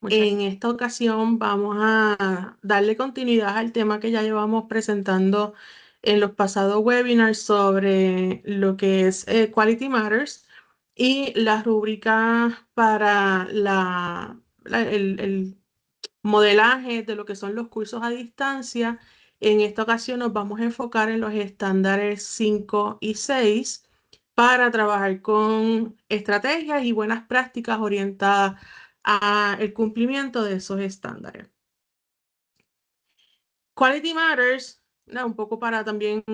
En esta ocasión vamos a darle continuidad al tema que ya llevamos presentando en los pasados webinars sobre lo que es Quality Matters y la rúbrica para el modelaje de lo que son los cursos a distancia. En esta ocasión nos vamos a enfocar en los estándares 5 y 6 para trabajar con estrategias y buenas prácticas orientadas al cumplimiento de esos estándares. Quality Matters, un poco para también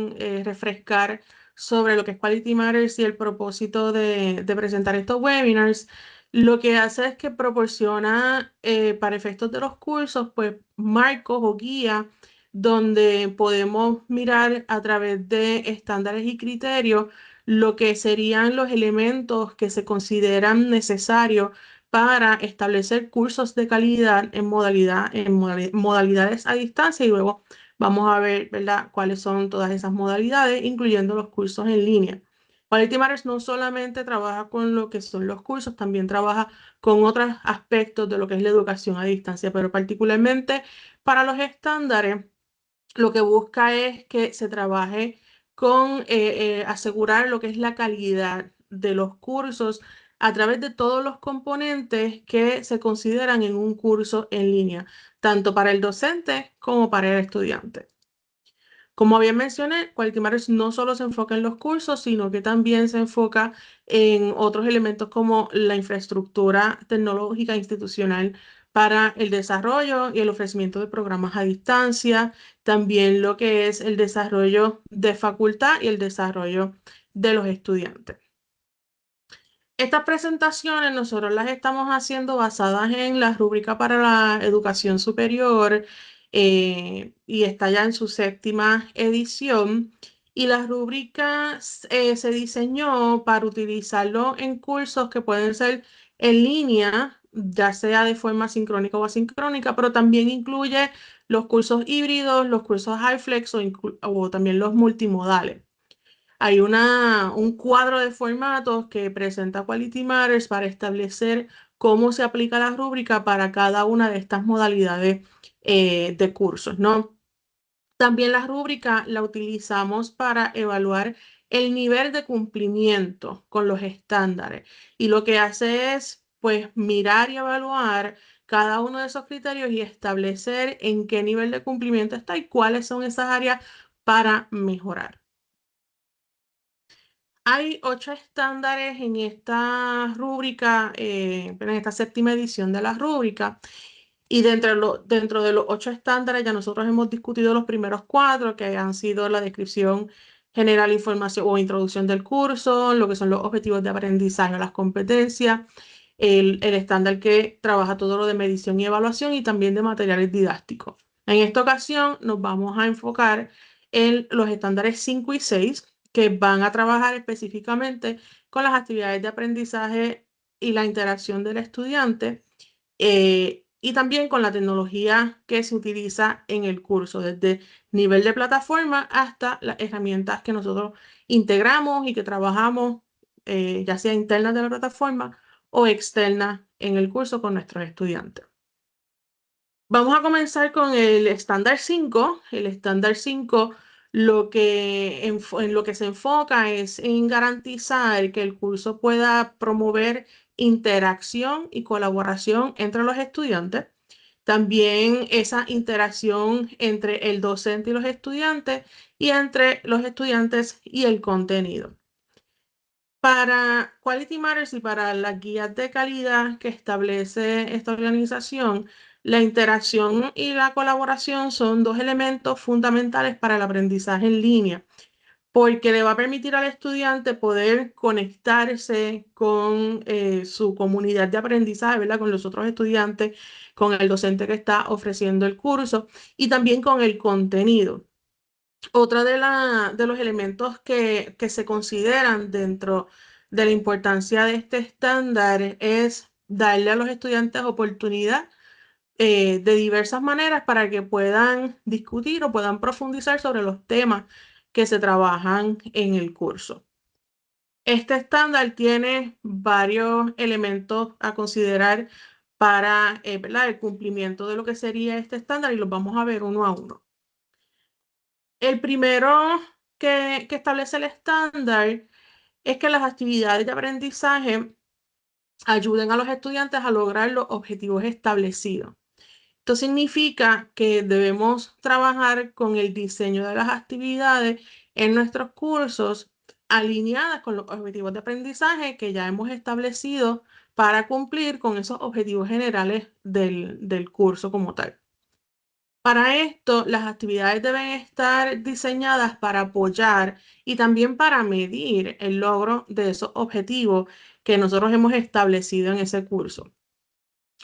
refrescar sobre lo que es Quality Matters y el propósito de presentar estos webinars. Lo que hace es que proporciona para efectos de los cursos, pues marcos o guías donde podemos mirar a través de estándares y criterios lo que serían los elementos que se consideran necesarios para establecer cursos de calidad en modalidades a distancia y luego vamos a ver, ¿verdad?, cuáles son todas esas modalidades, incluyendo los cursos en línea. Quality Matters no solamente trabaja con lo que son los cursos, también trabaja con otros aspectos de lo que es la educación a distancia, pero particularmente para los estándares, lo que busca es que se trabaje con asegurar lo que es la calidad de los cursos a través de todos los componentes que se consideran en un curso en línea, tanto para el docente como para el estudiante. Como bien mencioné, Quality Matters no solo se enfoca en los cursos, sino que también se enfoca en otros elementos como la infraestructura tecnológica institucional para el desarrollo y el ofrecimiento de programas a distancia, también lo que es el desarrollo de facultad y el desarrollo de los estudiantes. Estas presentaciones nosotros las estamos haciendo basadas en la rúbrica para la educación superior y está ya en su 7ª edición. Y la rúbrica se diseñó para utilizarlo en cursos que pueden ser en línea, ya sea de forma sincrónica o asincrónica, pero también incluye los cursos híbridos, los cursos HyFlex o también los multimodales. Hay un cuadro de formatos que presenta Quality Matters para establecer cómo se aplica la rúbrica para cada una de estas modalidades de cursos, ¿no? También la rúbrica la utilizamos para evaluar el nivel de cumplimiento con los estándares y lo que hace es, pues, mirar y evaluar cada uno de esos criterios y establecer en qué nivel de cumplimiento está y cuáles son esas áreas para mejorar. Hay 8 estándares en esta rúbrica, en esta 7ª edición de la rúbrica. Y dentro de los 8 estándares ya nosotros hemos discutido los primeros 4, que han sido la descripción general, información o introducción del curso, lo que son los objetivos de aprendizaje o las competencias, el estándar que trabaja todo lo de medición y evaluación y también de materiales didácticos. En esta ocasión nos vamos a enfocar en los estándares 5 y 6, que van a trabajar específicamente con las actividades de aprendizaje y la interacción del estudiante y también con la tecnología que se utiliza en el curso, desde nivel de plataforma hasta las herramientas que nosotros integramos y que trabajamos, ya sea internas de la plataforma o externas en el curso con nuestros estudiantes. Vamos a comenzar con el estándar 5. El estándar 5 en lo que se enfoca es en garantizar que el curso pueda promover interacción y colaboración entre los estudiantes. También esa interacción entre el docente y los estudiantes y entre los estudiantes y el contenido. Para Quality Matters y para las guías de calidad que establece esta organización, la interacción y la colaboración son 2 elementos fundamentales para el aprendizaje en línea, porque le va a permitir al estudiante poder conectarse con su comunidad de aprendizaje, ¿verdad? Con los otros estudiantes, con el docente que está ofreciendo el curso y también con el contenido. Otra de los elementos que se consideran dentro de la importancia de este estándar es darle a los estudiantes oportunidad de diversas maneras para que puedan discutir o puedan profundizar sobre los temas que se trabajan en el curso. Este estándar tiene varios elementos a considerar para ¿verdad? El cumplimiento de lo que sería este estándar y los vamos a ver uno a uno. El primero que establece el estándar es que las actividades de aprendizaje ayuden a los estudiantes a lograr los objetivos establecidos. Esto significa que debemos trabajar con el diseño de las actividades en nuestros cursos alineadas con los objetivos de aprendizaje que ya hemos establecido para cumplir con esos objetivos generales del curso como tal. Para esto, las actividades deben estar diseñadas para apoyar y también para medir el logro de esos objetivos que nosotros hemos establecido en ese curso.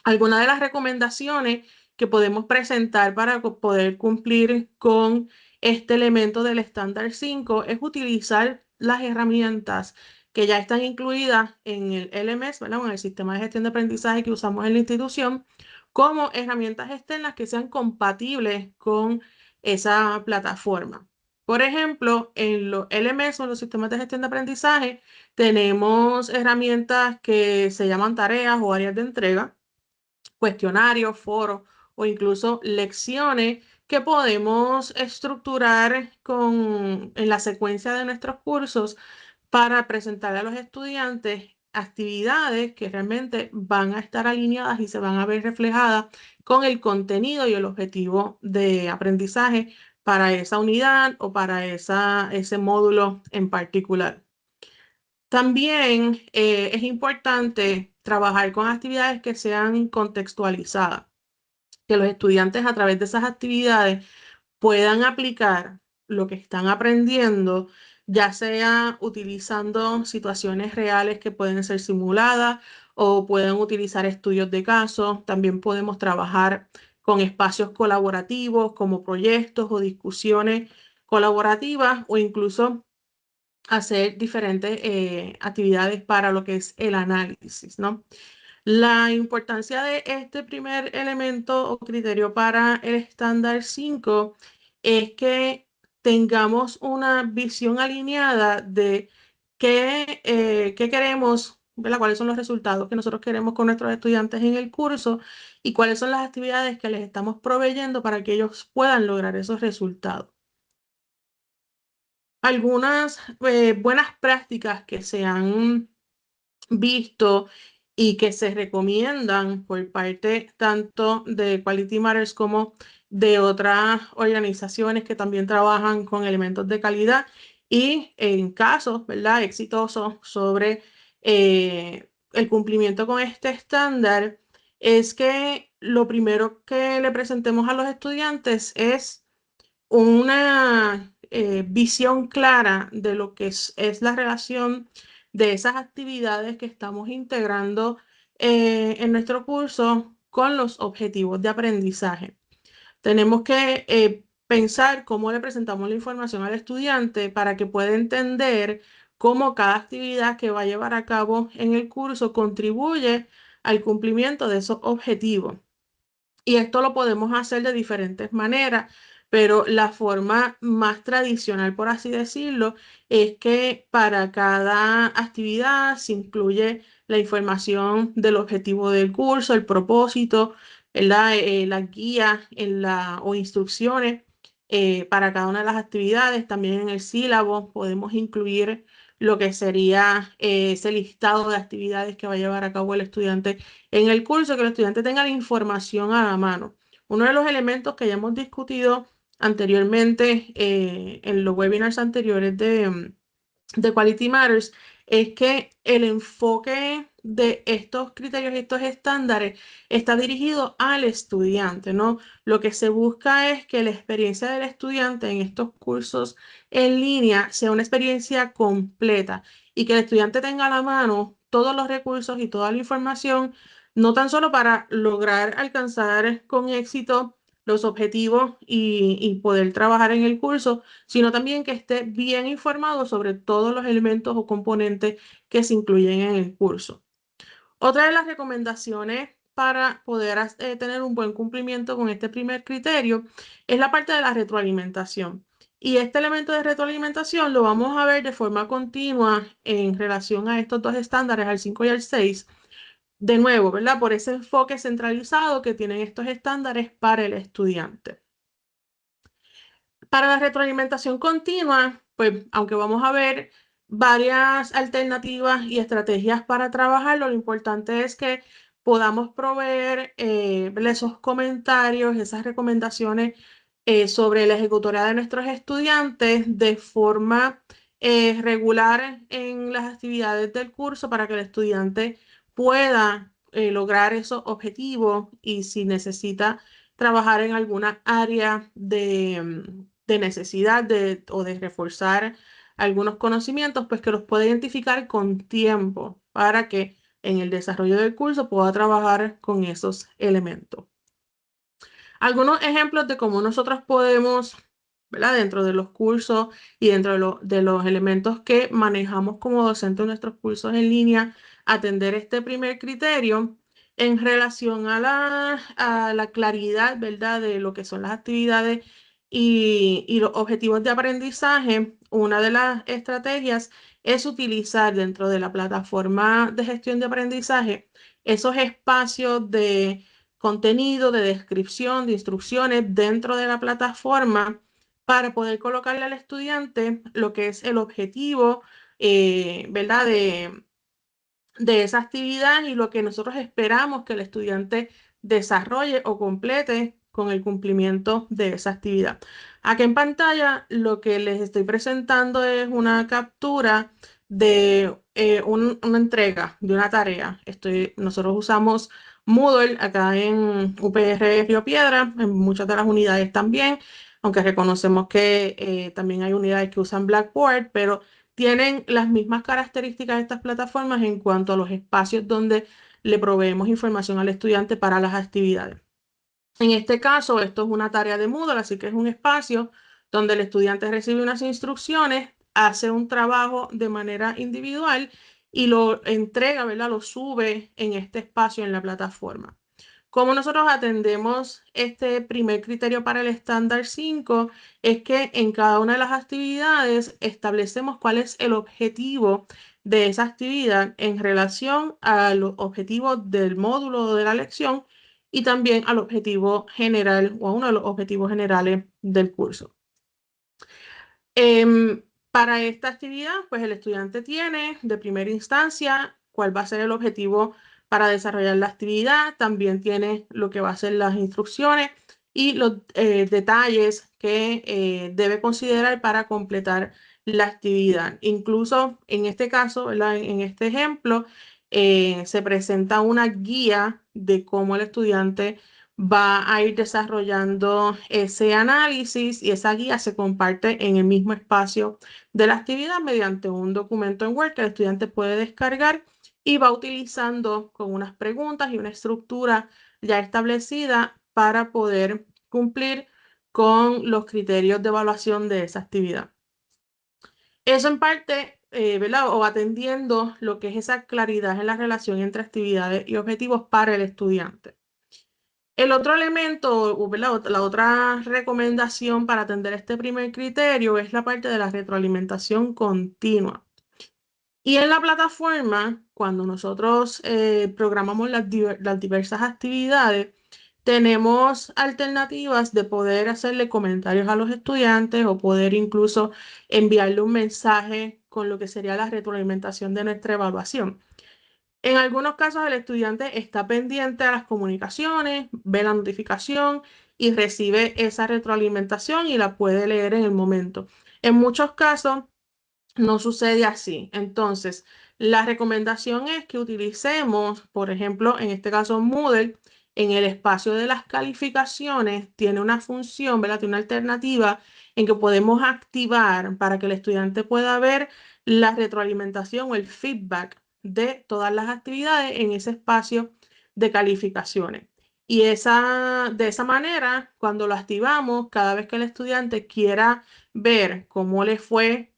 Algunas de las recomendaciones que podemos presentar para poder cumplir con este elemento del estándar 5 es utilizar las herramientas que ya están incluidas en el LMS, ¿verdad? En el sistema de gestión de aprendizaje que usamos en la institución, como herramientas externas que sean compatibles con esa plataforma. Por ejemplo, en los LMS o en los sistemas de gestión de aprendizaje, tenemos herramientas que se llaman tareas o áreas de entrega, cuestionarios, foros o incluso lecciones que podemos estructurar en la secuencia de nuestros cursos para presentar a los estudiantes actividades que realmente van a estar alineadas y se van a ver reflejadas con el contenido y el objetivo de aprendizaje para esa unidad o para ese módulo en particular. También es importante trabajar con actividades que sean contextualizadas, que los estudiantes a través de esas actividades puedan aplicar lo que están aprendiendo, ya sea utilizando situaciones reales que pueden ser simuladas o pueden utilizar estudios de casos. También podemos trabajar con espacios colaborativos como proyectos o discusiones colaborativas o incluso hacer diferentes actividades para lo que es el análisis, ¿no? La importancia de este primer elemento o criterio para el estándar 5 es que tengamos una visión alineada de qué queremos, ¿verdad? Cuáles son los resultados que nosotros queremos con nuestros estudiantes en el curso y cuáles son las actividades que les estamos proveyendo para que ellos puedan lograr esos resultados. Algunas buenas prácticas que se han visto y que se recomiendan por parte tanto de Quality Matters como de otras organizaciones que también trabajan con elementos de calidad y en casos, ¿verdad?, exitosos sobre el cumplimiento con este estándar, es que lo primero que le presentemos a los estudiantes es una visión clara de lo que es la relación de esas actividades que estamos integrando en nuestro curso con los objetivos de aprendizaje. Tenemos que pensar cómo le presentamos la información al estudiante para que pueda entender cómo cada actividad que va a llevar a cabo en el curso contribuye al cumplimiento de esos objetivos. Y esto lo podemos hacer de diferentes maneras, pero la forma más tradicional, por así decirlo, es que para cada actividad se incluye la información del objetivo del curso, el propósito, las guías o instrucciones para cada una de las actividades. También en el sílabo podemos incluir lo que sería ese listado de actividades que va a llevar a cabo el estudiante en el curso, que el estudiante tenga la información a la mano. Uno de los elementos que ya hemos discutido anteriormente en los webinars anteriores de Quality Matters es que el enfoque de estos criterios y estos estándares está dirigido al estudiante, ¿no? Lo que se busca es que la experiencia del estudiante en estos cursos en línea sea una experiencia completa y que el estudiante tenga a la mano todos los recursos y toda la información, no tan solo para lograr alcanzar con éxito los objetivos y poder trabajar en el curso, sino también que esté bien informado sobre todos los elementos o componentes que se incluyen en el curso. Otra de las recomendaciones para poder tener un buen cumplimiento con este primer criterio es la parte de la retroalimentación. Y este elemento de retroalimentación lo vamos a ver de forma continua en relación a estos dos estándares, al 5 y al 6, De nuevo, ¿verdad? Por ese enfoque centralizado que tienen estos estándares para el estudiante. Para la retroalimentación continua, pues aunque vamos a ver varias alternativas y estrategias para trabajarlo, lo importante es que podamos proveer esos comentarios, esas recomendaciones sobre la ejecutoria de nuestros estudiantes de forma regular en las actividades del curso para que el estudiante pueda lograr esos objetivos y si necesita trabajar en alguna área de necesidad o de reforzar algunos conocimientos, pues que los pueda identificar con tiempo para que en el desarrollo del curso pueda trabajar con esos elementos. Algunos ejemplos de cómo nosotros podemos, ¿verdad? Dentro de los cursos y dentro de los elementos que manejamos como docentes en nuestros cursos en línea, atender este primer criterio en relación a la claridad, ¿verdad? De lo que son las actividades y los objetivos de aprendizaje. Una de las estrategias es utilizar dentro de la plataforma de gestión de aprendizaje esos espacios de contenido, de descripción, de instrucciones dentro de la plataforma para poder colocarle al estudiante lo que es el objetivo, ¿verdad? De esa actividad y lo que nosotros esperamos que el estudiante desarrolle o complete con el cumplimiento de esa actividad. Aquí en pantalla lo que les estoy presentando es una captura de una entrega de una tarea. Nosotros usamos Moodle acá en UPR Río Piedra, en muchas de las unidades también, aunque reconocemos que también hay unidades que usan Blackboard, pero tienen las mismas características de estas plataformas en cuanto a los espacios donde le proveemos información al estudiante para las actividades. En este caso, esto es una tarea de Moodle, así que es un espacio donde el estudiante recibe unas instrucciones, hace un trabajo de manera individual y lo entrega, ¿verdad? Lo sube en este espacio en la plataforma. Cómo nosotros atendemos este primer criterio para el estándar 5 es que en cada una de las actividades establecemos cuál es el objetivo de esa actividad en relación a los objetivos del módulo de la lección y también al objetivo general o a uno de los objetivos generales del curso. Para esta actividad, pues el estudiante tiene de primera instancia cuál va a ser el objetivo para desarrollar la actividad, también tiene lo que va a ser las instrucciones y los detalles que debe considerar para completar la actividad. Incluso en este caso, ¿verdad? En este ejemplo, se presenta una guía de cómo el estudiante va a ir desarrollando ese análisis y esa guía se comparte en el mismo espacio de la actividad mediante un documento en Word que el estudiante puede descargar y va utilizando con unas preguntas y una estructura ya establecida para poder cumplir con los criterios de evaluación de esa actividad. Eso en parte, ¿verdad? O atendiendo lo que es esa claridad en la relación entre actividades y objetivos para el estudiante. El otro elemento, ¿verdad? La otra recomendación para atender este primer criterio es la parte de la retroalimentación continua. Y en la plataforma, cuando nosotros programamos las diversas actividades, tenemos alternativas de poder hacerle comentarios a los estudiantes o poder incluso enviarle un mensaje con lo que sería la retroalimentación de nuestra evaluación. En algunos casos el estudiante está pendiente a las comunicaciones, ve la notificación y recibe esa retroalimentación y la puede leer en el momento. En muchos casos no sucede así. Entonces, la recomendación es que utilicemos, por ejemplo, en este caso Moodle, en el espacio de las calificaciones, tiene una función, ¿verdad? Tiene una alternativa en que podemos activar para que el estudiante pueda ver la retroalimentación o el feedback de todas las actividades en ese espacio de calificaciones. Y de esa manera, cuando lo activamos, cada vez que el estudiante quiera ver cómo le fue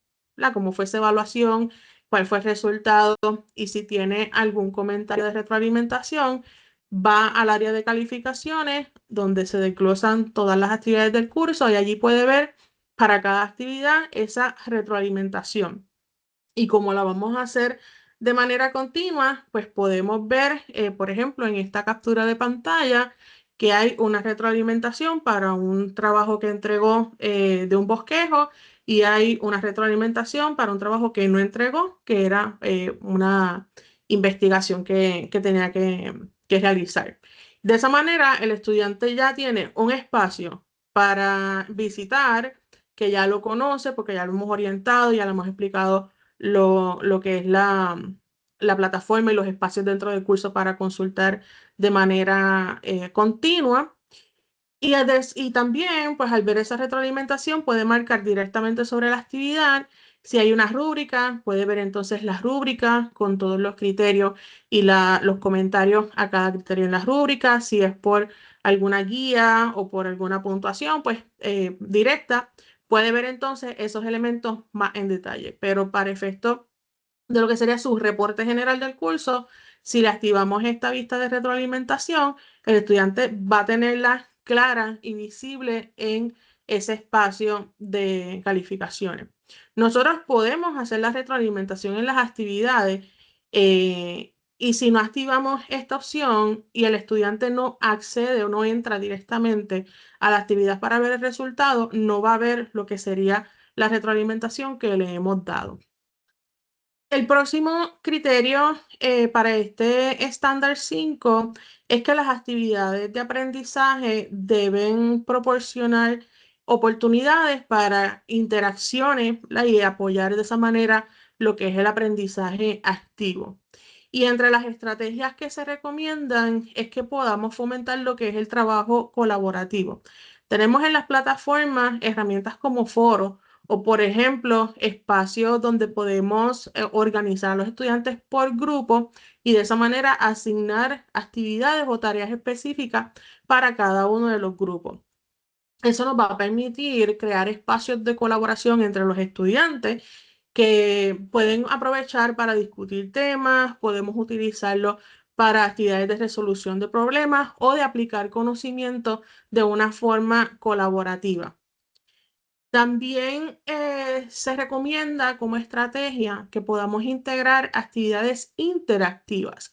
cómo fue esa evaluación, cuál fue el resultado y si tiene algún comentario de retroalimentación, va al área de calificaciones donde se desglosan todas las actividades del curso y allí puede ver para cada actividad esa retroalimentación. Y como la vamos a hacer de manera continua, pues podemos ver, por ejemplo, en esta captura de pantalla, que hay una retroalimentación para un trabajo que entregó de un bosquejo y hay una retroalimentación para un trabajo que no entregó, que era una investigación que tenía que realizar. De esa manera, el estudiante ya tiene un espacio para visitar, que ya lo conoce, porque ya lo hemos orientado, ya le hemos explicado lo que es la plataforma y los espacios dentro del curso para consultar de manera continua. Y también, pues al ver esa retroalimentación, puede marcar directamente sobre la actividad. Si hay una rúbrica, puede ver entonces las rúbricas con todos los criterios y los comentarios a cada criterio en las rúbricas. Si es por alguna guía o por alguna puntuación, pues directa, puede ver entonces esos elementos más en detalle. Pero para efecto de lo que sería su reporte general del curso, si le activamos esta vista de retroalimentación, el estudiante va a tenerla clara y visible en ese espacio de calificaciones. Nosotros podemos hacer la retroalimentación en las actividades y si no activamos esta opción y el estudiante no accede o no entra directamente a la actividad para ver el resultado, no va a ver lo que sería la retroalimentación que le hemos dado. El próximo criterio para este estándar 5 es que las actividades de aprendizaje deben proporcionar oportunidades para interacciones, ¿verdad? Y apoyar de esa manera lo que es el aprendizaje activo. Y entre las estrategias que se recomiendan es que podamos fomentar lo que es el trabajo colaborativo. Tenemos en las plataformas herramientas como foros o, por ejemplo, espacios donde podemos organizar a los estudiantes por grupo y de esa manera asignar actividades o tareas específicas para cada uno de los grupos. Eso nos va a permitir crear espacios de colaboración entre los estudiantes que pueden aprovechar para discutir temas, podemos utilizarlo para actividades de resolución de problemas o de aplicar conocimiento de una forma colaborativa. También se recomienda como estrategia que podamos integrar actividades interactivas.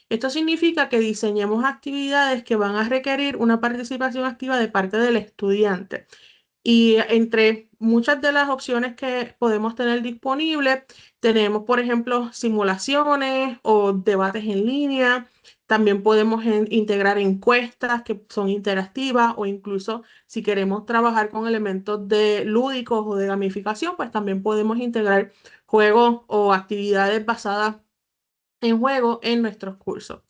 Esto significa que diseñemos actividades que van a requerir una participación activa de parte del estudiante. Y entre muchas de las opciones que podemos tener disponibles, tenemos, por ejemplo, simulaciones o debates en línea. También podemos integrar encuestas que son interactivas o incluso si queremos trabajar con elementos de lúdicos o de gamificación, pues también podemos integrar juegos o actividades basadas en juego en nuestros cursos.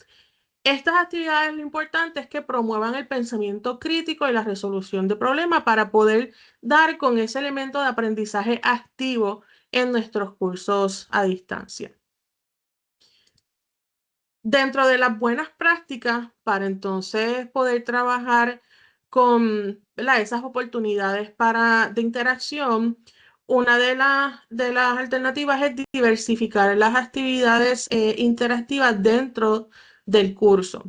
Estas actividades, lo importante es que promuevan el pensamiento crítico y la resolución de problemas para poder dar con ese elemento de aprendizaje activo en nuestros cursos a distancia. Dentro de las buenas prácticas, para entonces poder trabajar con, ¿verdad?, esas oportunidades de interacción, una de las alternativas es diversificar las actividades interactivas dentro del curso.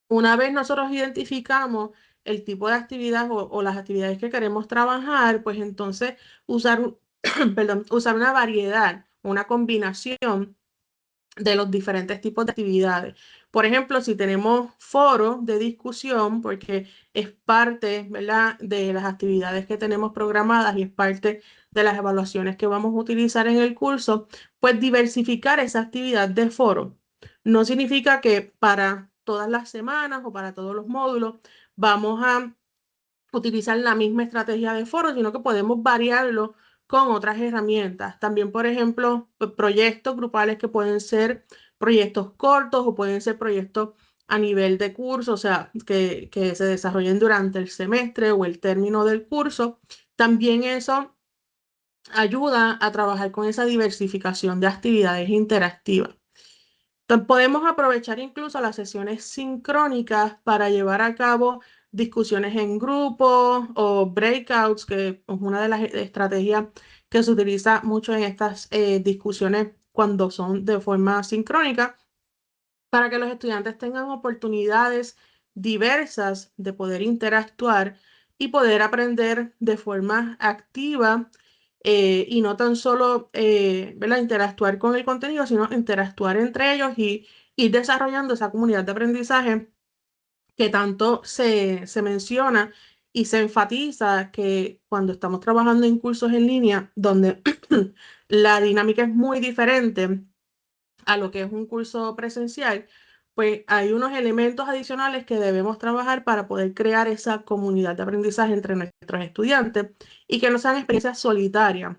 Una vez nosotros identificamos el tipo de actividad o las actividades que queremos trabajar, pues entonces usar, perdón, usar una variedad, una combinación de los diferentes tipos de actividades. Por ejemplo, si tenemos foros de discusión, porque es parte, ¿verdad?, de las actividades que tenemos programadas y es parte de las evaluaciones que vamos a utilizar en el curso, pues diversificar esa actividad de foro. No significa que para todas las semanas o para todos los módulos vamos a utilizar la misma estrategia de foro, sino que podemos variarlo con otras herramientas. También, por ejemplo, proyectos grupales que pueden ser proyectos cortos o pueden ser proyectos a nivel de curso, o sea, que se desarrollen durante el semestre o el término del curso. También eso ayuda a trabajar con esa diversificación de actividades interactivas. Entonces, podemos aprovechar incluso las sesiones sincrónicas para llevar a cabo discusiones en grupo o breakouts, que es una de las estrategias que se utiliza mucho en estas discusiones cuando son de forma sincrónica, para que los estudiantes tengan oportunidades diversas de poder interactuar y poder aprender de forma activa y no tan solo ¿verdad? Interactuar con el contenido, sino interactuar entre ellos y ir desarrollando esa comunidad de aprendizaje que tanto se menciona y se enfatiza que cuando estamos trabajando en cursos en línea, donde la dinámica es muy diferente a lo que es un curso presencial, pues hay unos elementos adicionales que debemos trabajar para poder crear esa comunidad de aprendizaje entre nuestros estudiantes y que no sean experiencias solitarias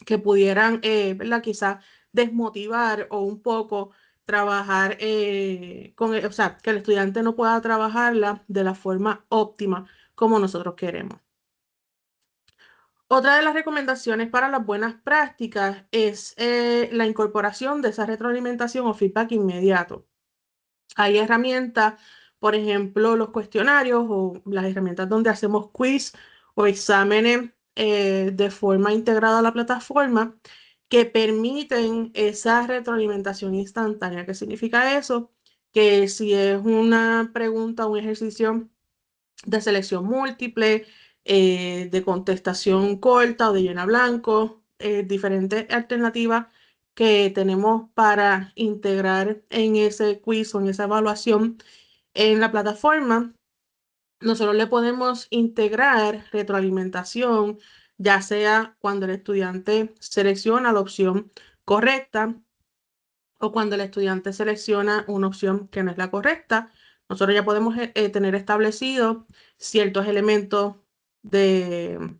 que pudieran, ¿verdad? Quizás desmotivar o un poco trabajar o sea, que el estudiante no pueda trabajarla de la forma óptima como nosotros queremos. Otra de las recomendaciones para las buenas prácticas es la incorporación de esa retroalimentación o feedback inmediato. Hay herramientas, por ejemplo, los cuestionarios o las herramientas donde hacemos quiz o exámenes de forma integrada a la plataforma que permiten esa retroalimentación instantánea. ¿Qué significa eso? Que si es una pregunta o un ejercicio de selección múltiple, de contestación corta o de llena blanco, diferentes alternativas que tenemos para integrar en ese quiz o en esa evaluación en la plataforma. Nosotros le podemos integrar retroalimentación, ya sea cuando el estudiante selecciona la opción correcta o cuando el estudiante selecciona una opción que no es la correcta. Nosotros ya podemos tener establecido ciertos elementos de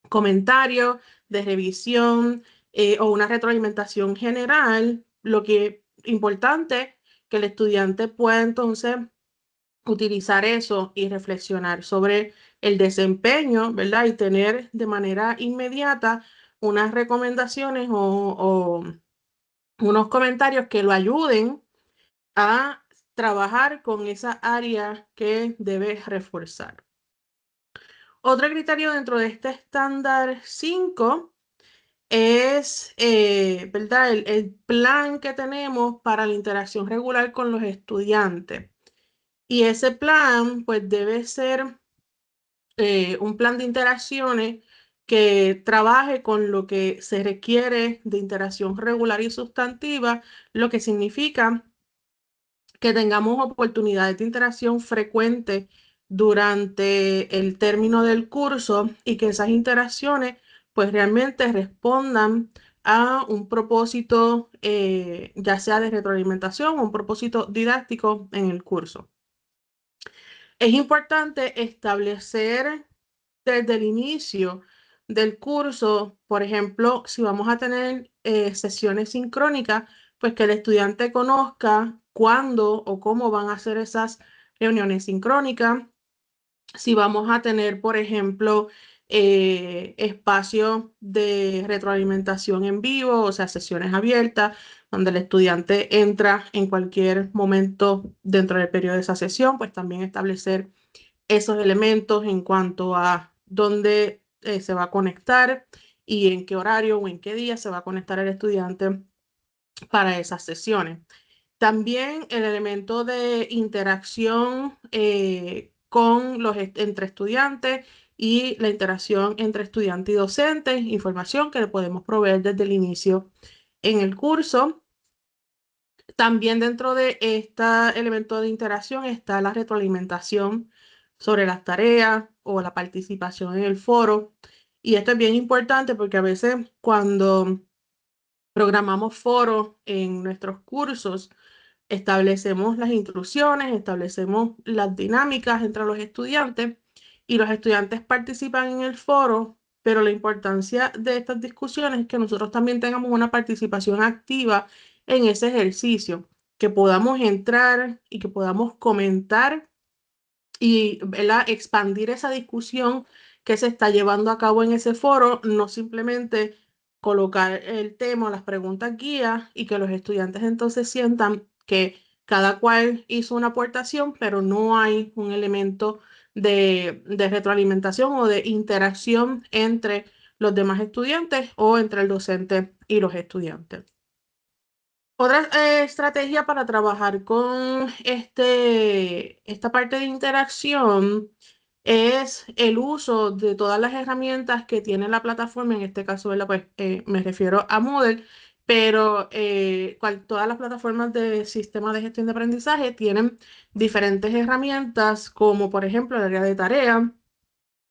comentario, de revisión o una retroalimentación general, lo que es importante que el estudiante pueda entonces utilizar eso y reflexionar sobre el desempeño, ¿verdad? Y tener de manera inmediata unas recomendaciones o unos comentarios que lo ayuden a trabajar con esa área que debe reforzar. Otro criterio dentro de este estándar 5 es, ¿verdad? El plan que tenemos para la interacción regular con los estudiantes. Y ese plan, pues, debe ser un plan de interacciones que trabaje con lo que se requiere de interacción regular y sustantiva, lo que significa que tengamos oportunidades de interacción frecuentes durante el término del curso y que esas interacciones pues realmente respondan a un propósito, ya sea de retroalimentación o un propósito didáctico en el curso. Es importante establecer desde el inicio del curso, por ejemplo, si vamos a tener sesiones sincrónicas, pues que el estudiante conozca cuándo o cómo van a ser esas reuniones sincrónicas. Si vamos a tener, por ejemplo, espacios de retroalimentación en vivo, o sea, sesiones abiertas, donde el estudiante entra en cualquier momento dentro del periodo de esa sesión, pues también establecer esos elementos en cuanto a dónde se va a conectar y en qué horario o en qué día se va a conectar el estudiante para esas sesiones. También el elemento de interacción entre estudiantes y la interacción entre estudiante y docente, información que le podemos proveer desde el inicio en el curso. También dentro de este elemento de interacción está la retroalimentación sobre las tareas o la participación en el foro. Y esto es bien importante porque a veces cuando programamos foros en nuestros cursos, establecemos las instrucciones, establecemos las dinámicas entre los estudiantes y los estudiantes participan en el foro, pero la importancia de estas discusiones es que nosotros también tengamos una participación activa en ese ejercicio, que podamos entrar y que podamos comentar y, ¿verdad? Expandir esa discusión que se está llevando a cabo en ese foro, no simplemente colocar el tema o las preguntas guías y que los estudiantes entonces sientan que cada cual hizo una aportación, pero no hay un elemento de retroalimentación o de interacción entre los demás estudiantes o entre el docente y los estudiantes. Otra estrategia para trabajar con esta parte de interacción es el uso de todas las herramientas que tiene la plataforma, en este caso, ¿verdad? Pues me refiero a Moodle, pero todas las plataformas de sistema de gestión de aprendizaje tienen diferentes herramientas, como por ejemplo el área de tarea,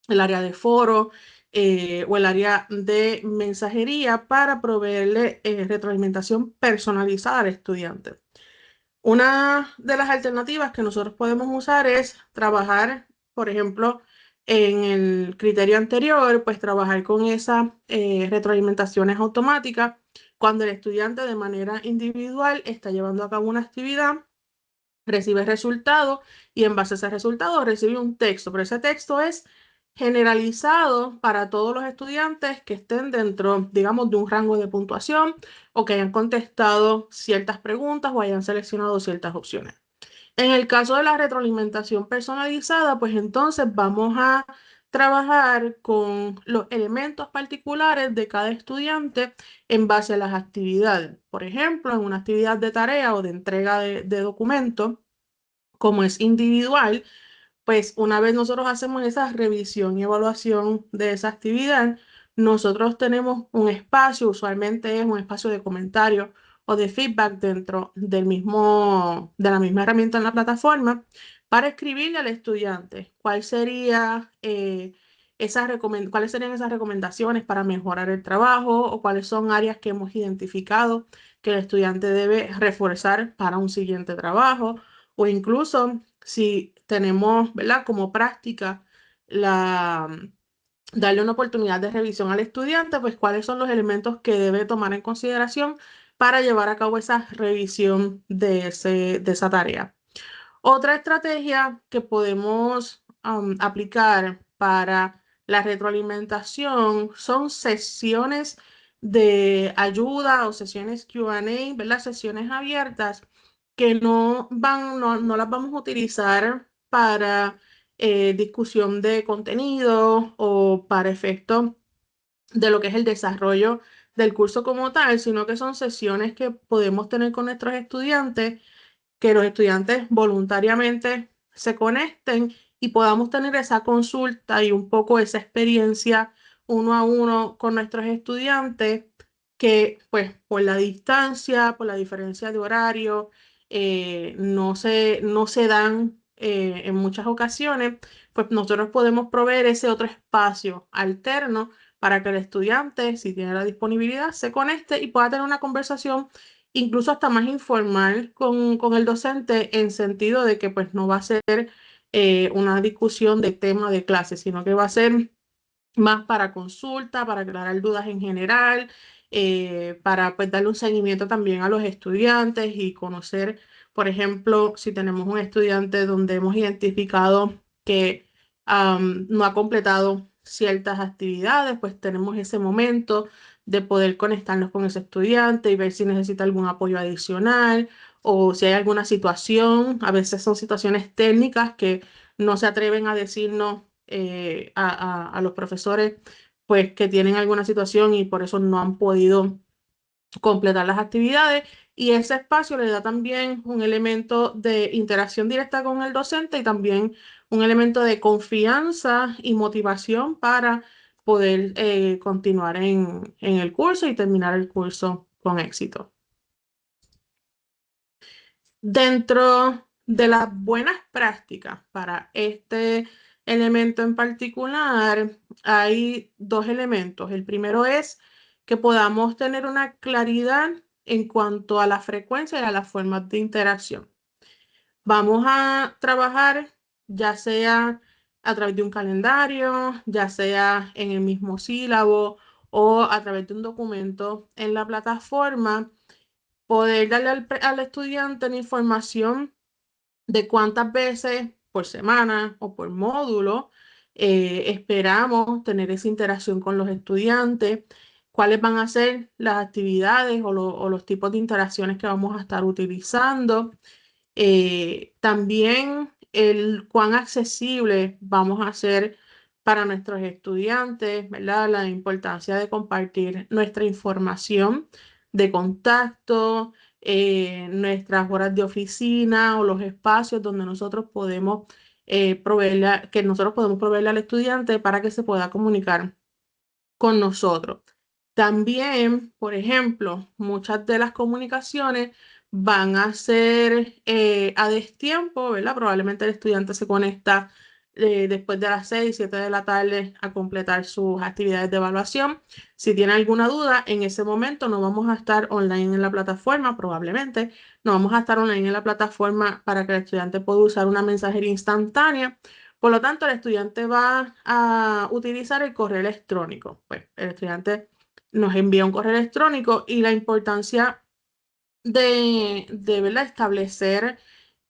el área de foro o el área de mensajería para proveerle retroalimentación personalizada al estudiante. Una de las alternativas que nosotros podemos usar es trabajar, por ejemplo, en el criterio anterior, pues trabajar con esas retroalimentaciones automáticas cuando el estudiante de manera individual está llevando a cabo una actividad, recibe resultados y en base a ese resultado recibe un texto, pero ese texto es generalizado para todos los estudiantes que estén dentro, digamos, de un rango de puntuación o que hayan contestado ciertas preguntas o hayan seleccionado ciertas opciones. En el caso de la retroalimentación personalizada, pues entonces vamos a trabajar con los elementos particulares de cada estudiante en base a las actividades. Por ejemplo, en una actividad de tarea o de entrega de documentos, como es individual, pues una vez nosotros hacemos esa revisión y evaluación de esa actividad, nosotros tenemos un espacio, usualmente es un espacio de comentario o de feedback dentro de la misma herramienta en la plataforma, para escribirle al estudiante cuáles serían esas recomendaciones para mejorar el trabajo o cuáles son áreas que hemos identificado que el estudiante debe reforzar para un siguiente trabajo, o incluso si tenemos, ¿verdad? Como práctica la, darle una oportunidad de revisión al estudiante, pues cuáles son los elementos que debe tomar en consideración para llevar a cabo esa revisión de esa tarea. Otra estrategia que podemos aplicar para la retroalimentación son sesiones de ayuda o sesiones Q&A, ¿verdad? Sesiones abiertas que no las vamos a utilizar para discusión de contenido o para efectos de lo que es el desarrollo del curso como tal, sino que son sesiones que podemos tener con nuestros estudiantes, que los estudiantes voluntariamente se conecten y podamos tener esa consulta y un poco esa experiencia uno a uno con nuestros estudiantes, que pues por la distancia, por la diferencia de horario, no se dan en muchas ocasiones, pues nosotros podemos proveer ese otro espacio alterno para que el estudiante, si tiene la disponibilidad, se conecte y pueda tener una conversación incluso hasta más informal con el docente, en sentido de que pues no va a ser una discusión de tema de clase, sino que va a ser más para consulta, para aclarar dudas en general, para pues darle un seguimiento también a los estudiantes y conocer, por ejemplo, si tenemos un estudiante donde hemos identificado que no ha completado ciertas actividades, pues tenemos ese momento de poder conectarnos con ese estudiante y ver si necesita algún apoyo adicional o si hay alguna situación. A veces son situaciones técnicas que no se atreven a decirnos a los profesores, pues que tienen alguna situación y por eso no han podido completar las actividades, y ese espacio le da también un elemento de interacción directa con el docente y también un elemento de confianza y motivación para poder continuar en el curso y terminar el curso con éxito. Dentro de las buenas prácticas para este elemento en particular, hay dos elementos. El primero es que podamos tener una claridad en cuanto a la frecuencia y a las formas de interacción. Vamos a trabajar ya sea a través de un calendario, ya sea en el mismo sílabo o a través de un documento en la plataforma, poder darle al estudiante la información de cuántas veces por semana o por módulo esperamos tener esa interacción con los estudiantes, cuáles van a ser las actividades o los tipos de interacciones que vamos a estar utilizando. También el cuán accesible vamos a hacer para nuestros estudiantes, ¿verdad? La importancia de compartir nuestra información de contacto, nuestras horas de oficina o los espacios donde nosotros podemos que nosotros podemos proveerle al estudiante para que se pueda comunicar con nosotros. También, por ejemplo, muchas de las comunicaciones van a ser a destiempo, ¿verdad? Probablemente el estudiante se conecta después de las 6, 7 de la tarde a completar sus actividades de evaluación. Si tiene alguna duda, en ese momento no vamos a estar online en la plataforma, probablemente no vamos a estar online en la plataforma para que el estudiante pueda usar una mensajería instantánea. Por lo tanto, el estudiante va a utilizar el correo electrónico. Pues el estudiante nos envía un correo electrónico y la importancia de ¿verdad? Establecer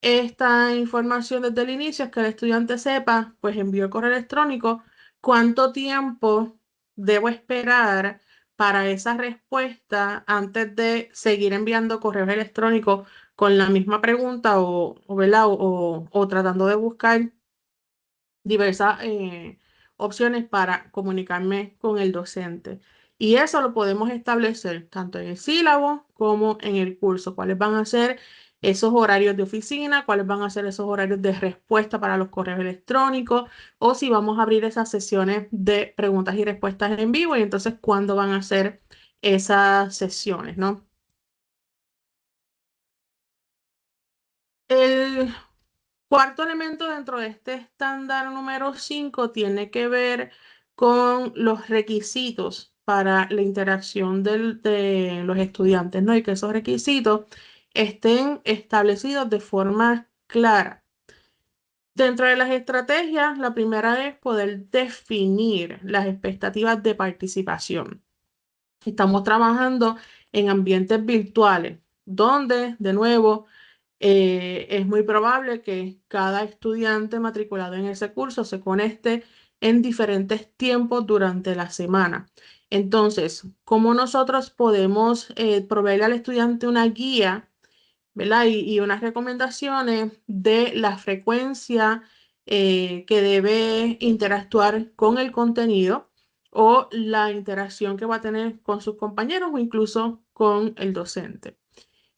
esta información desde el inicio es que el estudiante sepa, pues envió el correo electrónico, cuánto tiempo debo esperar para esa respuesta antes de seguir enviando correos electrónicos con la misma pregunta ¿verdad? O tratando de buscar diversas opciones para comunicarme con el docente. Y eso lo podemos establecer tanto en el sílabo como en el curso. ¿Cuáles van a ser esos horarios de oficina? ¿Cuáles van a ser esos horarios de respuesta para los correos electrónicos? O si vamos a abrir esas sesiones de preguntas y respuestas en vivo y entonces cuándo van a ser esas sesiones, ¿no? El cuarto elemento dentro de este estándar número 5 tiene que ver con los requisitos para la interacción de los estudiantes, ¿no? Y que esos requisitos estén establecidos de forma clara. Dentro de las estrategias, la primera es poder definir las expectativas de participación. Estamos trabajando en ambientes virtuales, donde, de nuevo, es muy probable que cada estudiante matriculado en ese curso se conecte en diferentes tiempos durante la semana. Entonces, ¿cómo nosotros podemos proveerle al estudiante una guía, ¿verdad? Y unas recomendaciones de la frecuencia que debe interactuar con el contenido o la interacción que va a tener con sus compañeros o incluso con el docente?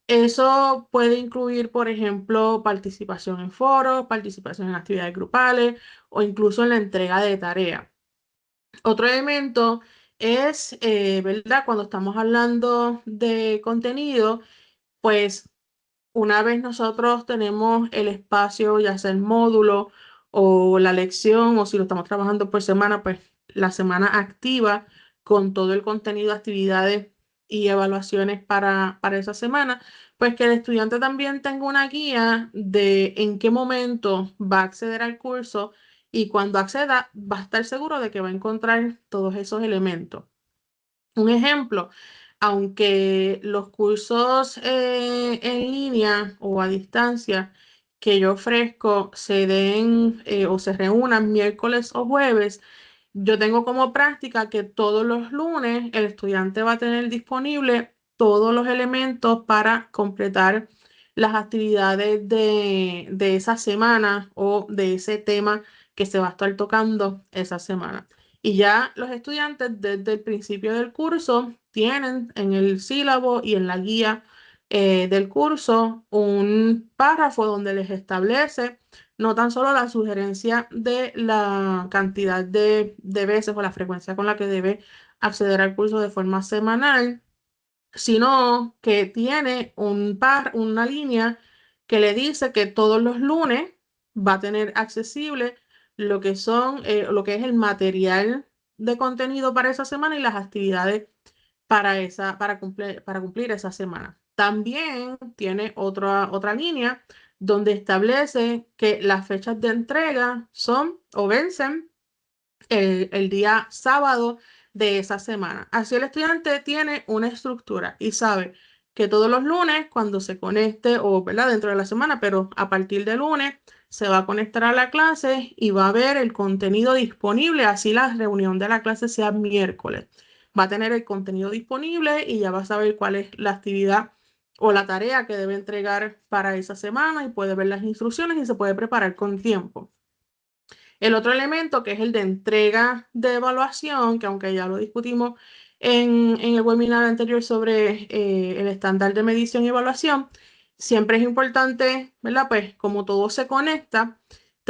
Eso puede incluir, por ejemplo, participación en foros, participación en actividades grupales o incluso en la entrega de tareas. Otro elemento es, ¿verdad? Cuando estamos hablando de contenido, pues una vez nosotros tenemos el espacio, ya sea el módulo o la lección, o si lo estamos trabajando por semana, pues la semana activa con todo el contenido, actividades y evaluaciones para esa semana, pues que el estudiante también tenga una guía de en qué momento va a acceder al curso y cuando acceda va a estar seguro de que va a encontrar todos esos elementos. Un ejemplo, aunque los cursos en línea o a distancia que yo ofrezco se den o se reúnan miércoles o jueves, yo tengo como práctica que todos los lunes el estudiante va a tener disponible todos los elementos para completar las actividades de esa semana o de ese tema que se va a estar tocando esa semana. Y ya los estudiantes desde el principio del curso tienen en el sílabo y en la guía del curso un párrafo donde les establece no tan solo la sugerencia de la cantidad de veces o la frecuencia con la que debe acceder al curso de forma semanal, sino que tiene una línea que le dice que todos los lunes va a tener accesible lo que es el material de contenido para esa semana y las actividades para cumplir esa semana. También tiene otra línea donde establece que las fechas de entrega son o vencen el día sábado de esa semana. Así el estudiante tiene una estructura y sabe que todos los lunes, cuando se conecte, o ¿verdad? Dentro de la semana, pero a partir de lunes, se va a conectar a la clase y va a ver el contenido disponible, así la reunión de la clase sea miércoles. Va a tener el contenido disponible y ya va a saber cuál es la actividad o la tarea que debe entregar para esa semana y puede ver las instrucciones y se puede preparar con tiempo. El otro elemento, que es el de entrega de evaluación, que aunque ya lo discutimos en el webinar anterior sobre el estándar de medición y evaluación, siempre es importante, ¿verdad? Pues como todo se conecta,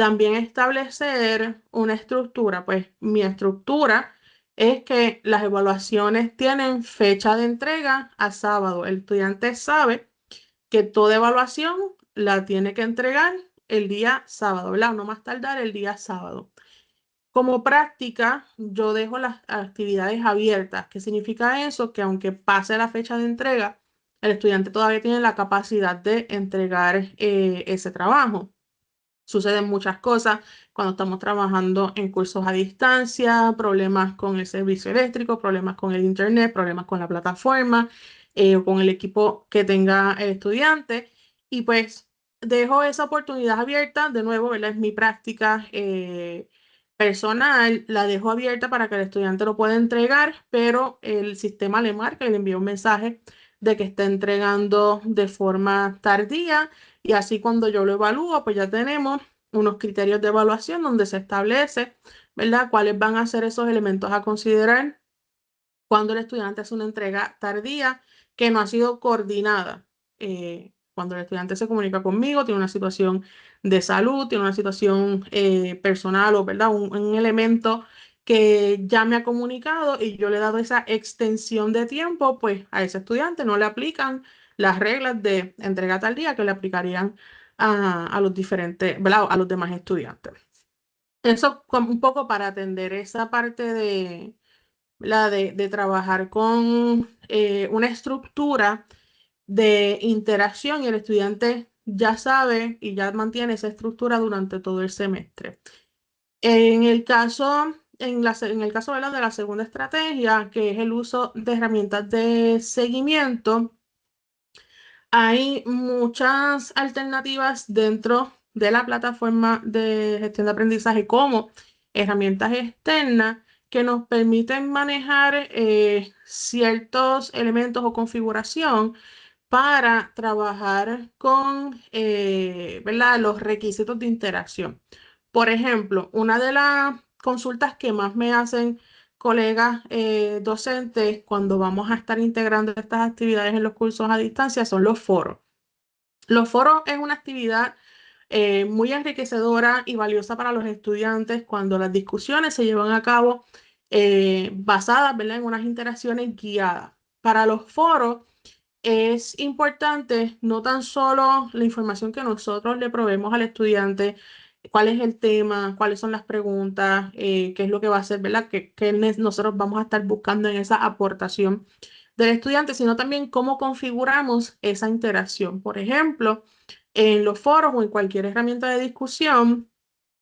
También establecer una estructura, pues mi estructura es que las evaluaciones tienen fecha de entrega a sábado. El estudiante sabe que toda evaluación la tiene que entregar el día sábado, ¿verdad? No más tardar el día sábado. Como práctica, yo dejo las actividades abiertas. ¿Qué significa eso? Que aunque pase la fecha de entrega, el estudiante todavía tiene la capacidad de entregar ese trabajo. Suceden muchas cosas cuando estamos trabajando en cursos a distancia, problemas con el servicio eléctrico, problemas con el internet, problemas con la plataforma o con el equipo que tenga el estudiante. Y pues dejo esa oportunidad abierta, de nuevo, ¿verdad? Es mi práctica personal, la dejo abierta para que el estudiante lo pueda entregar, pero el sistema le marca y le envía un mensaje de que está entregando de forma tardía y así cuando yo lo evalúo, pues ya tenemos unos criterios de evaluación donde se establece, ¿verdad? Cuáles van a ser esos elementos a considerar cuando el estudiante hace una entrega tardía que no ha sido coordinada. Cuando el estudiante se comunica conmigo, tiene una situación de salud, tiene una situación personal o, ¿verdad? Un elemento que ya me ha comunicado y yo le he dado esa extensión de tiempo, pues a ese estudiante no le aplican las reglas de entrega tardía que le aplicarían a los diferentes, ¿verdad? A los demás estudiantes. Eso como un poco para atender esa parte de de trabajar con una estructura de interacción y el estudiante ya sabe y ya mantiene esa estructura durante todo el semestre. En el caso, en el caso, ¿verdad? De la segunda estrategia, que es el uso de herramientas de seguimiento, hay muchas alternativas dentro de la plataforma de gestión de aprendizaje como herramientas externas que nos permiten manejar ciertos elementos o configuración para trabajar con ¿verdad? Los requisitos de interacción. Por ejemplo, una de las consultas que más me hacen colegas docentes cuando vamos a estar integrando estas actividades en los cursos a distancia son los foros. Los foros es una actividad muy enriquecedora y valiosa para los estudiantes cuando las discusiones se llevan a cabo basadas, ¿verdad? En unas interacciones guiadas. Para los foros es importante no tan solo la información que nosotros le proveemos al estudiante, cuál es el tema, cuáles son las preguntas, qué es lo que va a hacer, ¿verdad? Que nosotros vamos a estar buscando en esa aportación del estudiante, sino también cómo configuramos esa interacción. Por ejemplo, en los foros o en cualquier herramienta de discusión,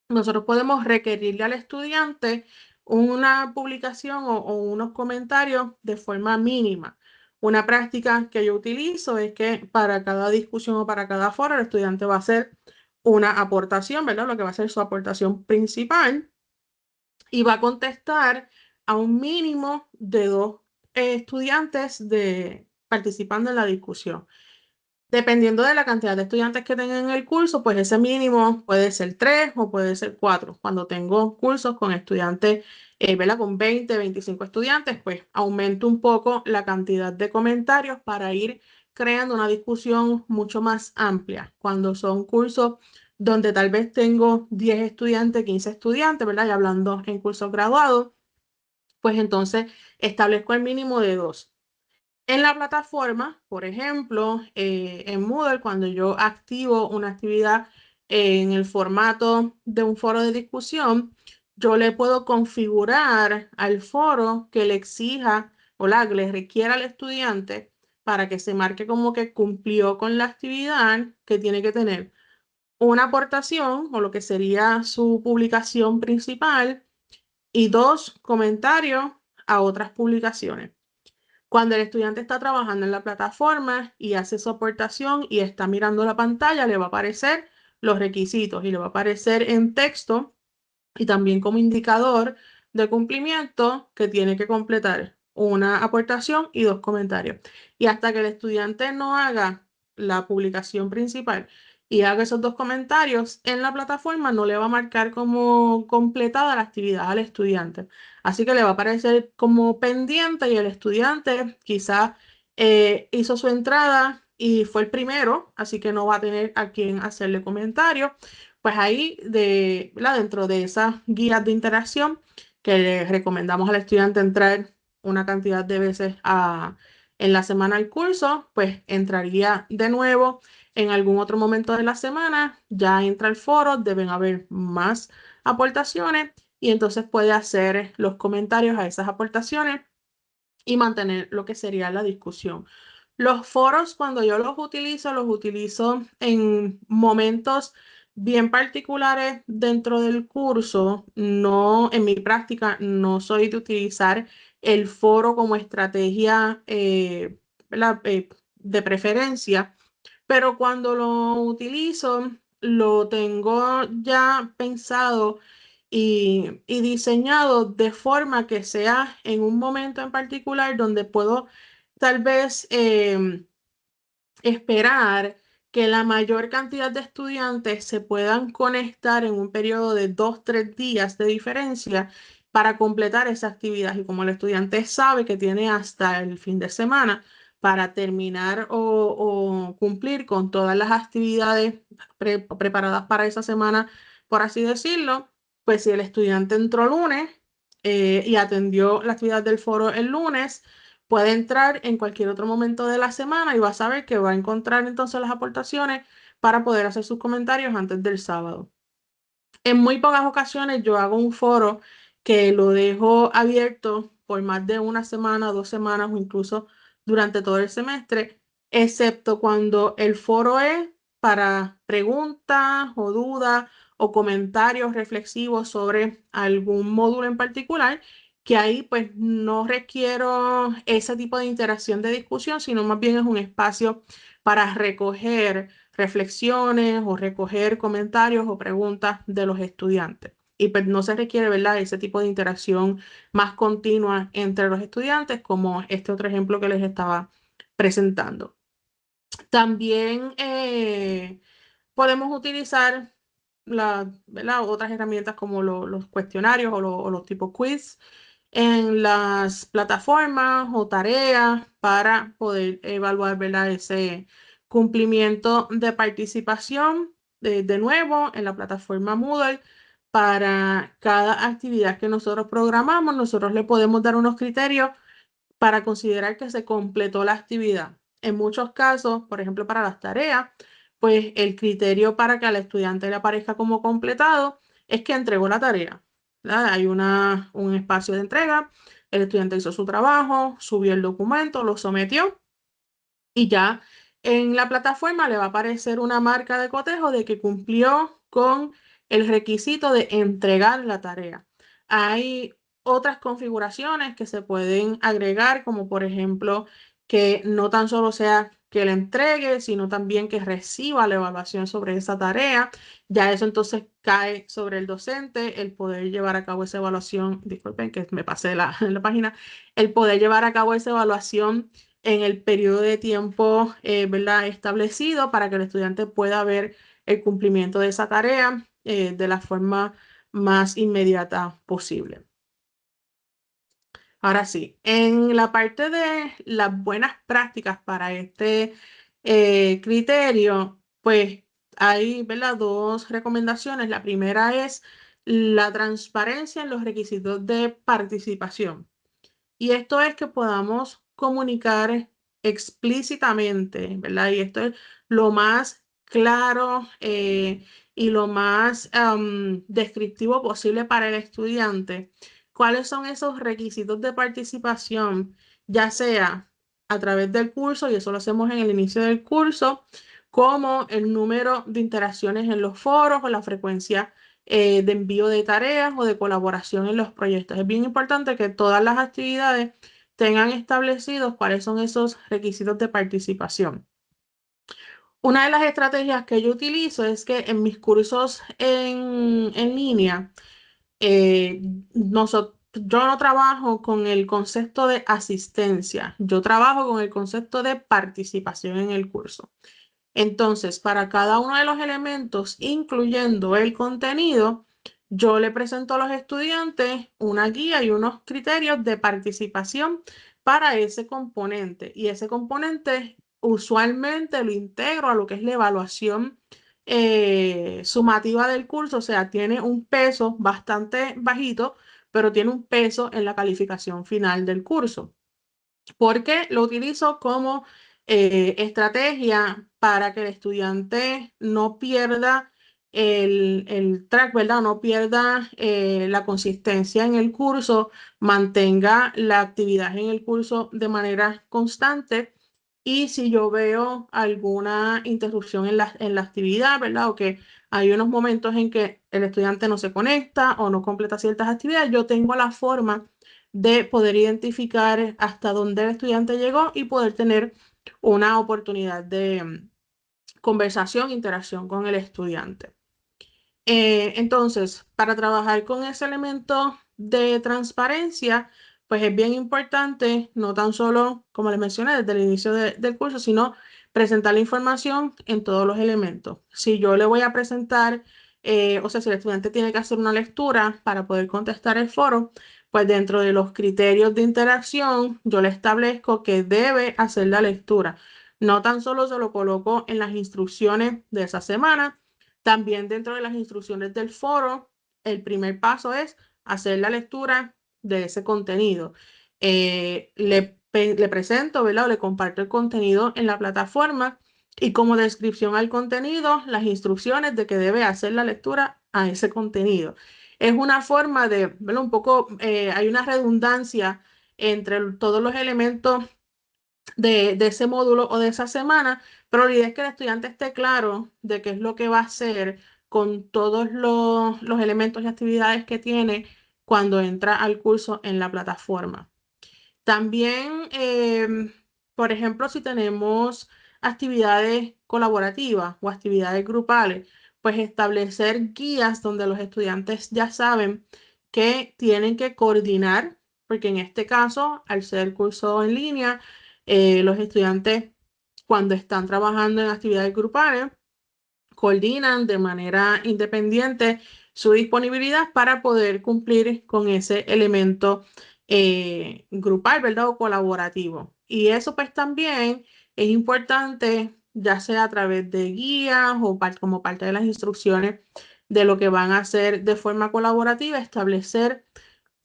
nosotros podemos requerirle al estudiante una publicación o unos comentarios de forma mínima. Una práctica que yo utilizo es que para cada discusión o para cada foro el estudiante va a hacer una aportación, ¿verdad? Lo que va a ser su aportación principal y va a contestar a un mínimo de dos estudiantes participando en la discusión. Dependiendo de la cantidad de estudiantes que tengan en el curso, pues ese mínimo puede ser 3 o puede ser 4. Cuando tengo cursos con estudiantes, ¿verdad? Con 20, 25 estudiantes, pues aumento un poco la cantidad de comentarios para ir creando una discusión mucho más amplia. Cuando son cursos donde tal vez tengo 10 estudiantes, 15 estudiantes, ¿verdad? Y hablando en cursos graduados, pues entonces establezco el mínimo de 2. En la plataforma, por ejemplo, en Moodle, cuando yo activo una actividad en el formato de un foro de discusión, yo le puedo configurar al foro que le exija o que le requiera al estudiante para que se marque como que cumplió con la actividad que tiene que tener una aportación o lo que sería su publicación principal y 2 comentarios a otras publicaciones. Cuando el estudiante está trabajando en la plataforma y hace su aportación y está mirando la pantalla, le va a aparecer los requisitos y le va a aparecer en texto y también como indicador de cumplimiento que tiene que completar una aportación y 2 comentarios. Y hasta que el estudiante no haga la publicación principal y haga esos 2 comentarios en la plataforma, no le va a marcar como completada la actividad al estudiante. Así que le va a aparecer como pendiente y el estudiante quizá hizo su entrada y fue el primero, así que no va a tener a quien hacerle comentarios pues ahí dentro de esas guías de interacción que le recomendamos al estudiante entrar una cantidad de veces en la semana al curso, pues entraría de nuevo en algún otro momento de la semana, ya entra al foro, deben haber más aportaciones y entonces puede hacer los comentarios a esas aportaciones y mantener lo que sería la discusión. Los foros, cuando yo los utilizo en momentos bien particulares dentro del curso. No, en mi práctica, no soy de utilizar el foro como estrategia de preferencia, pero cuando lo utilizo, lo tengo ya pensado y diseñado de forma que sea en un momento en particular donde puedo tal vez esperar que la mayor cantidad de estudiantes se puedan conectar en un periodo de 2, 3 días de diferencia para completar esa actividad. Y como el estudiante sabe que tiene hasta el fin de semana para terminar o cumplir con todas las actividades preparadas para esa semana, por así decirlo, pues si el estudiante entró lunes y atendió la actividad del foro el lunes, puede entrar en cualquier otro momento de la semana y va a saber que va a encontrar entonces las aportaciones para poder hacer sus comentarios antes del sábado. En muy pocas ocasiones yo hago un foro que lo dejo abierto por más de una semana, 2 semanas o incluso durante todo el semestre, excepto cuando el foro es para preguntas o dudas o comentarios reflexivos sobre algún módulo en particular, que ahí pues no requiero ese tipo de interacción de discusión, sino más bien es un espacio para recoger reflexiones o recoger comentarios o preguntas de los estudiantes. Y pues no se requiere, ¿verdad?, ese tipo de interacción más continua entre los estudiantes, como este otro ejemplo que les estaba presentando. También podemos utilizar ¿verdad?, otras herramientas como los cuestionarios o los tipos quiz en las plataformas o tareas para poder evaluar, ¿verdad?, ese cumplimiento de participación. De nuevo, en la plataforma Moodle, para cada actividad que nosotros programamos, nosotros le podemos dar unos criterios para considerar que se completó la actividad. En muchos casos, por ejemplo, para las tareas, pues el criterio para que al estudiante le aparezca como completado es que entregó la tarea, ¿verdad? Hay un espacio de entrega, el estudiante hizo su trabajo, subió el documento, lo sometió y ya en la plataforma le va a aparecer una marca de cotejo de que cumplió con el requisito de entregar la tarea. Hay otras configuraciones que se pueden agregar, como por ejemplo que no tan solo sea que le entregue, sino también que reciba la evaluación sobre esa tarea. Ya eso entonces cae sobre el docente el poder llevar a cabo esa evaluación. Disculpen que me pasé la página. El poder llevar a cabo esa evaluación en el periodo de tiempo, ¿verdad?, establecido para que el estudiante pueda ver el cumplimiento de esa tarea de la forma más inmediata posible. Ahora sí, en la parte de las buenas prácticas para este criterio, pues hay, ¿verdad?, dos recomendaciones. La primera es la transparencia en los requisitos de participación. Y esto es que podamos comunicar explícitamente, ¿verdad? Y esto es lo más claro y lo más descriptivo posible para el estudiante. ¿Cuáles son esos requisitos de participación? Ya sea a través del curso, y eso lo hacemos en el inicio del curso, como el número de interacciones en los foros o la frecuencia de envío de tareas o de colaboración en los proyectos. Es bien importante que todas las actividades tengan establecidos cuáles son esos requisitos de participación. Una de las estrategias que yo utilizo es que en mis cursos en línea, yo no trabajo con el concepto de asistencia, yo trabajo con el concepto de participación en el curso. Entonces, para cada uno de los elementos, incluyendo el contenido, yo le presento a los estudiantes una guía y unos criterios de participación para ese componente. Y ese componente usualmente lo integro a lo que es la evaluación sumativa del curso, o sea, tiene un peso bastante bajito, pero tiene un peso en la calificación final del curso, porque lo utilizo como estrategia para que el estudiante no pierda el track, ¿verdad? No pierda la consistencia en el curso, mantenga la actividad en el curso de manera constante. Y si yo veo alguna interrupción en la actividad, ¿verdad? O que hay unos momentos en que el estudiante no se conecta o no completa ciertas actividades, yo tengo la forma de poder identificar hasta dónde el estudiante llegó y poder tener una oportunidad de conversación, interacción con el estudiante. Entonces, para trabajar con ese elemento de transparencia, pues es bien importante, no tan solo, como les mencioné, desde el inicio del curso, sino presentar la información en todos los elementos. Si yo le voy a presentar, o sea, si el estudiante tiene que hacer una lectura para poder contestar el foro, pues dentro de los criterios de interacción, yo le establezco que debe hacer la lectura. No tan solo se lo coloco en las instrucciones de esa semana, también dentro de las instrucciones del foro, el primer paso es hacer la lectura de ese contenido. Le presento, ¿verdad? O le comparto el contenido en la plataforma y como descripción al contenido, las instrucciones de que debe hacer la lectura a ese contenido. Es una forma de, ¿verdad? Un poco, hay una redundancia entre todos los elementos de ese módulo o de esa semana, pero la idea es que el estudiante esté claro de qué es lo que va a hacer con todos los elementos y actividades que tiene cuando entra al curso en la plataforma. También, por ejemplo, si tenemos actividades colaborativas o actividades grupales, pues establecer guías donde los estudiantes ya saben que tienen que coordinar, porque en este caso, al ser curso en línea, los estudiantes cuando están trabajando en actividades grupales, coordinan de manera independiente su disponibilidad para poder cumplir con ese elemento grupal, ¿verdad? O colaborativo. Y eso pues también es importante, ya sea a través de guías o como parte de las instrucciones de lo que van a hacer de forma colaborativa, establecer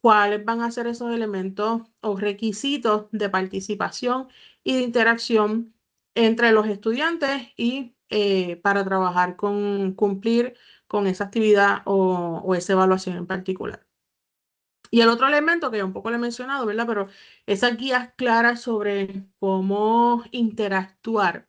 cuáles van a ser esos elementos o requisitos de participación y de interacción entre los estudiantes y para trabajar con cumplir con esa actividad o esa evaluación en particular. Y el otro elemento que ya un poco le he mencionado, ¿verdad? Pero esas guías claras sobre cómo interactuar.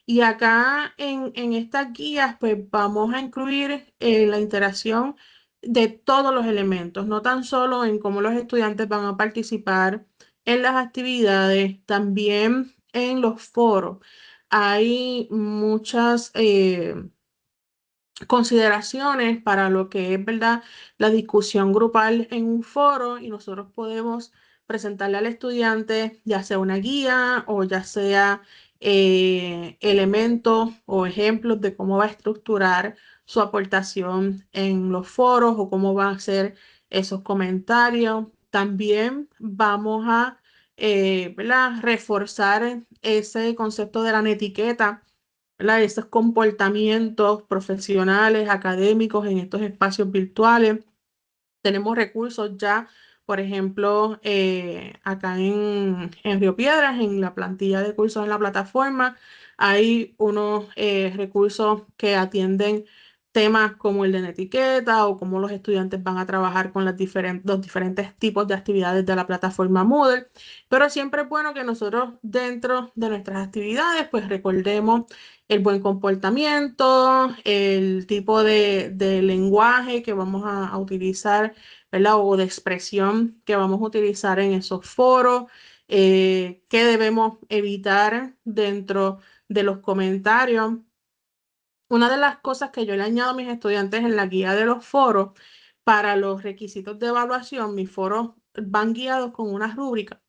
Y acá en estas guías, pues vamos a incluir la interacción de todos los elementos, no tan solo en cómo los estudiantes van a participar en las actividades, también en los foros. Hay muchas consideraciones para lo que es, ¿verdad? La discusión grupal en un foro y nosotros podemos presentarle al estudiante ya sea una guía o ya sea elementos o ejemplos de cómo va a estructurar su aportación en los foros o cómo va a hacer esos comentarios. También vamos a ¿verdad? Reforzar ese concepto de la netiqueta, ¿verdad? Esos comportamientos profesionales, académicos en estos espacios virtuales. Tenemos recursos ya, por ejemplo, acá en Río Piedras, en la plantilla de cursos en la plataforma, hay unos recursos que atienden temas como el de la etiqueta o cómo los estudiantes van a trabajar con los diferentes tipos de actividades de la plataforma Moodle. Pero siempre es bueno que nosotros dentro de nuestras actividades, pues recordemos el buen comportamiento, el tipo de lenguaje que vamos a utilizar, ¿verdad? O de expresión que vamos a utilizar en esos foros, qué debemos evitar dentro de los comentarios. Una de las cosas que yo le añado a mis estudiantes en la guía de los foros, para los requisitos de evaluación, mis foros van guiados con una rúbrica.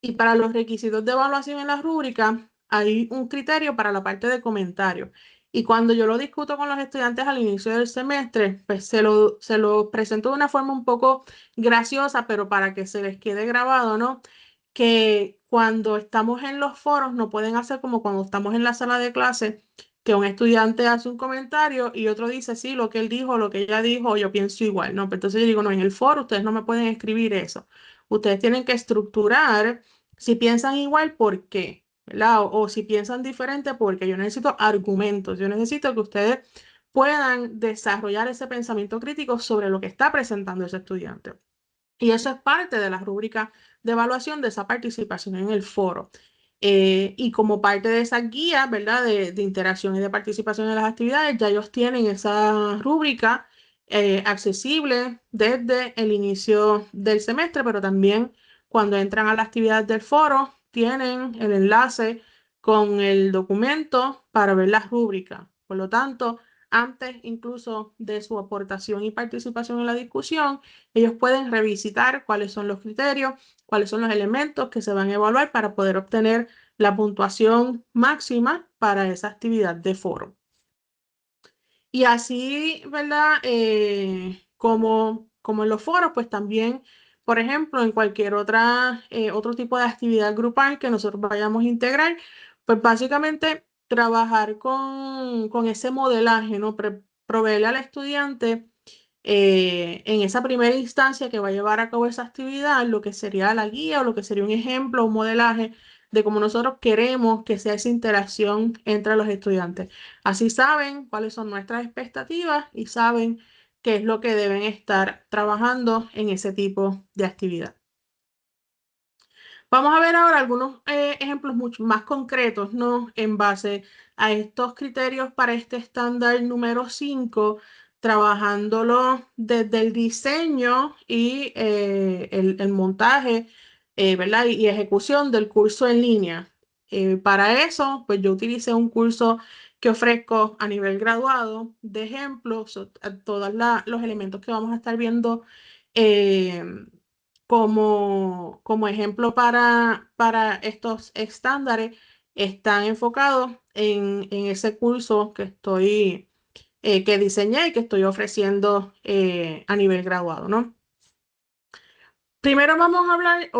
Y para los requisitos de evaluación en la rúbrica, hay un criterio para la parte de comentarios. Y cuando yo lo discuto con los estudiantes al inicio del semestre, pues se lo presento de una forma un poco graciosa, pero para que se les quede grabado, ¿no? Que cuando estamos en los foros no pueden hacer como cuando estamos en la sala de clase, que un estudiante hace un comentario y otro dice, sí, lo que él dijo, lo que ella dijo, yo pienso igual, ¿no? Pero entonces yo digo, no, en el foro ustedes no me pueden escribir eso. Ustedes tienen que estructurar si piensan igual, ¿por qué? ¿Verdad? O si piensan diferente, porque yo necesito argumentos, yo necesito que ustedes puedan desarrollar ese pensamiento crítico sobre lo que está presentando ese estudiante. Y eso es parte de la rúbrica de evaluación de esa participación en el foro. Y como parte de esa guía, ¿verdad? De interacción y de participación en las actividades, ya ellos tienen esa rúbrica accesible desde el inicio del semestre, pero también cuando entran a la actividad del foro, tienen el enlace con el documento para ver las rúbricas. Por lo tanto, antes incluso de su aportación y participación en la discusión, ellos pueden revisitar cuáles son los criterios, cuáles son los elementos que se van a evaluar para poder obtener la puntuación máxima para esa actividad de foro. Y así, ¿verdad? Como en los foros, pues también, por ejemplo, en cualquier otro tipo de actividad grupal que nosotros vayamos a integrar, pues básicamente trabajar con ese modelaje, ¿no? Proveerle al estudiante en esa primera instancia que va a llevar a cabo esa actividad, lo que sería la guía o lo que sería un ejemplo, un modelaje de cómo nosotros queremos que sea esa interacción entre los estudiantes. Así saben cuáles son nuestras expectativas y saben qué es lo que deben estar trabajando en ese tipo de actividad. Vamos a ver ahora algunos ejemplos mucho más concretos, ¿no? En base a estos criterios para este estándar número 5, trabajándolo desde el diseño y el montaje, ¿verdad? Y ejecución del curso en línea. Para eso, pues yo utilicé un curso que ofrezco a nivel graduado de ejemplos, todos los elementos que vamos a estar viendo. eh, como ejemplo para estos estándares están enfocados en ese curso que diseñé y que estoy ofreciendo a nivel graduado, ¿no? Primero vamos a hablar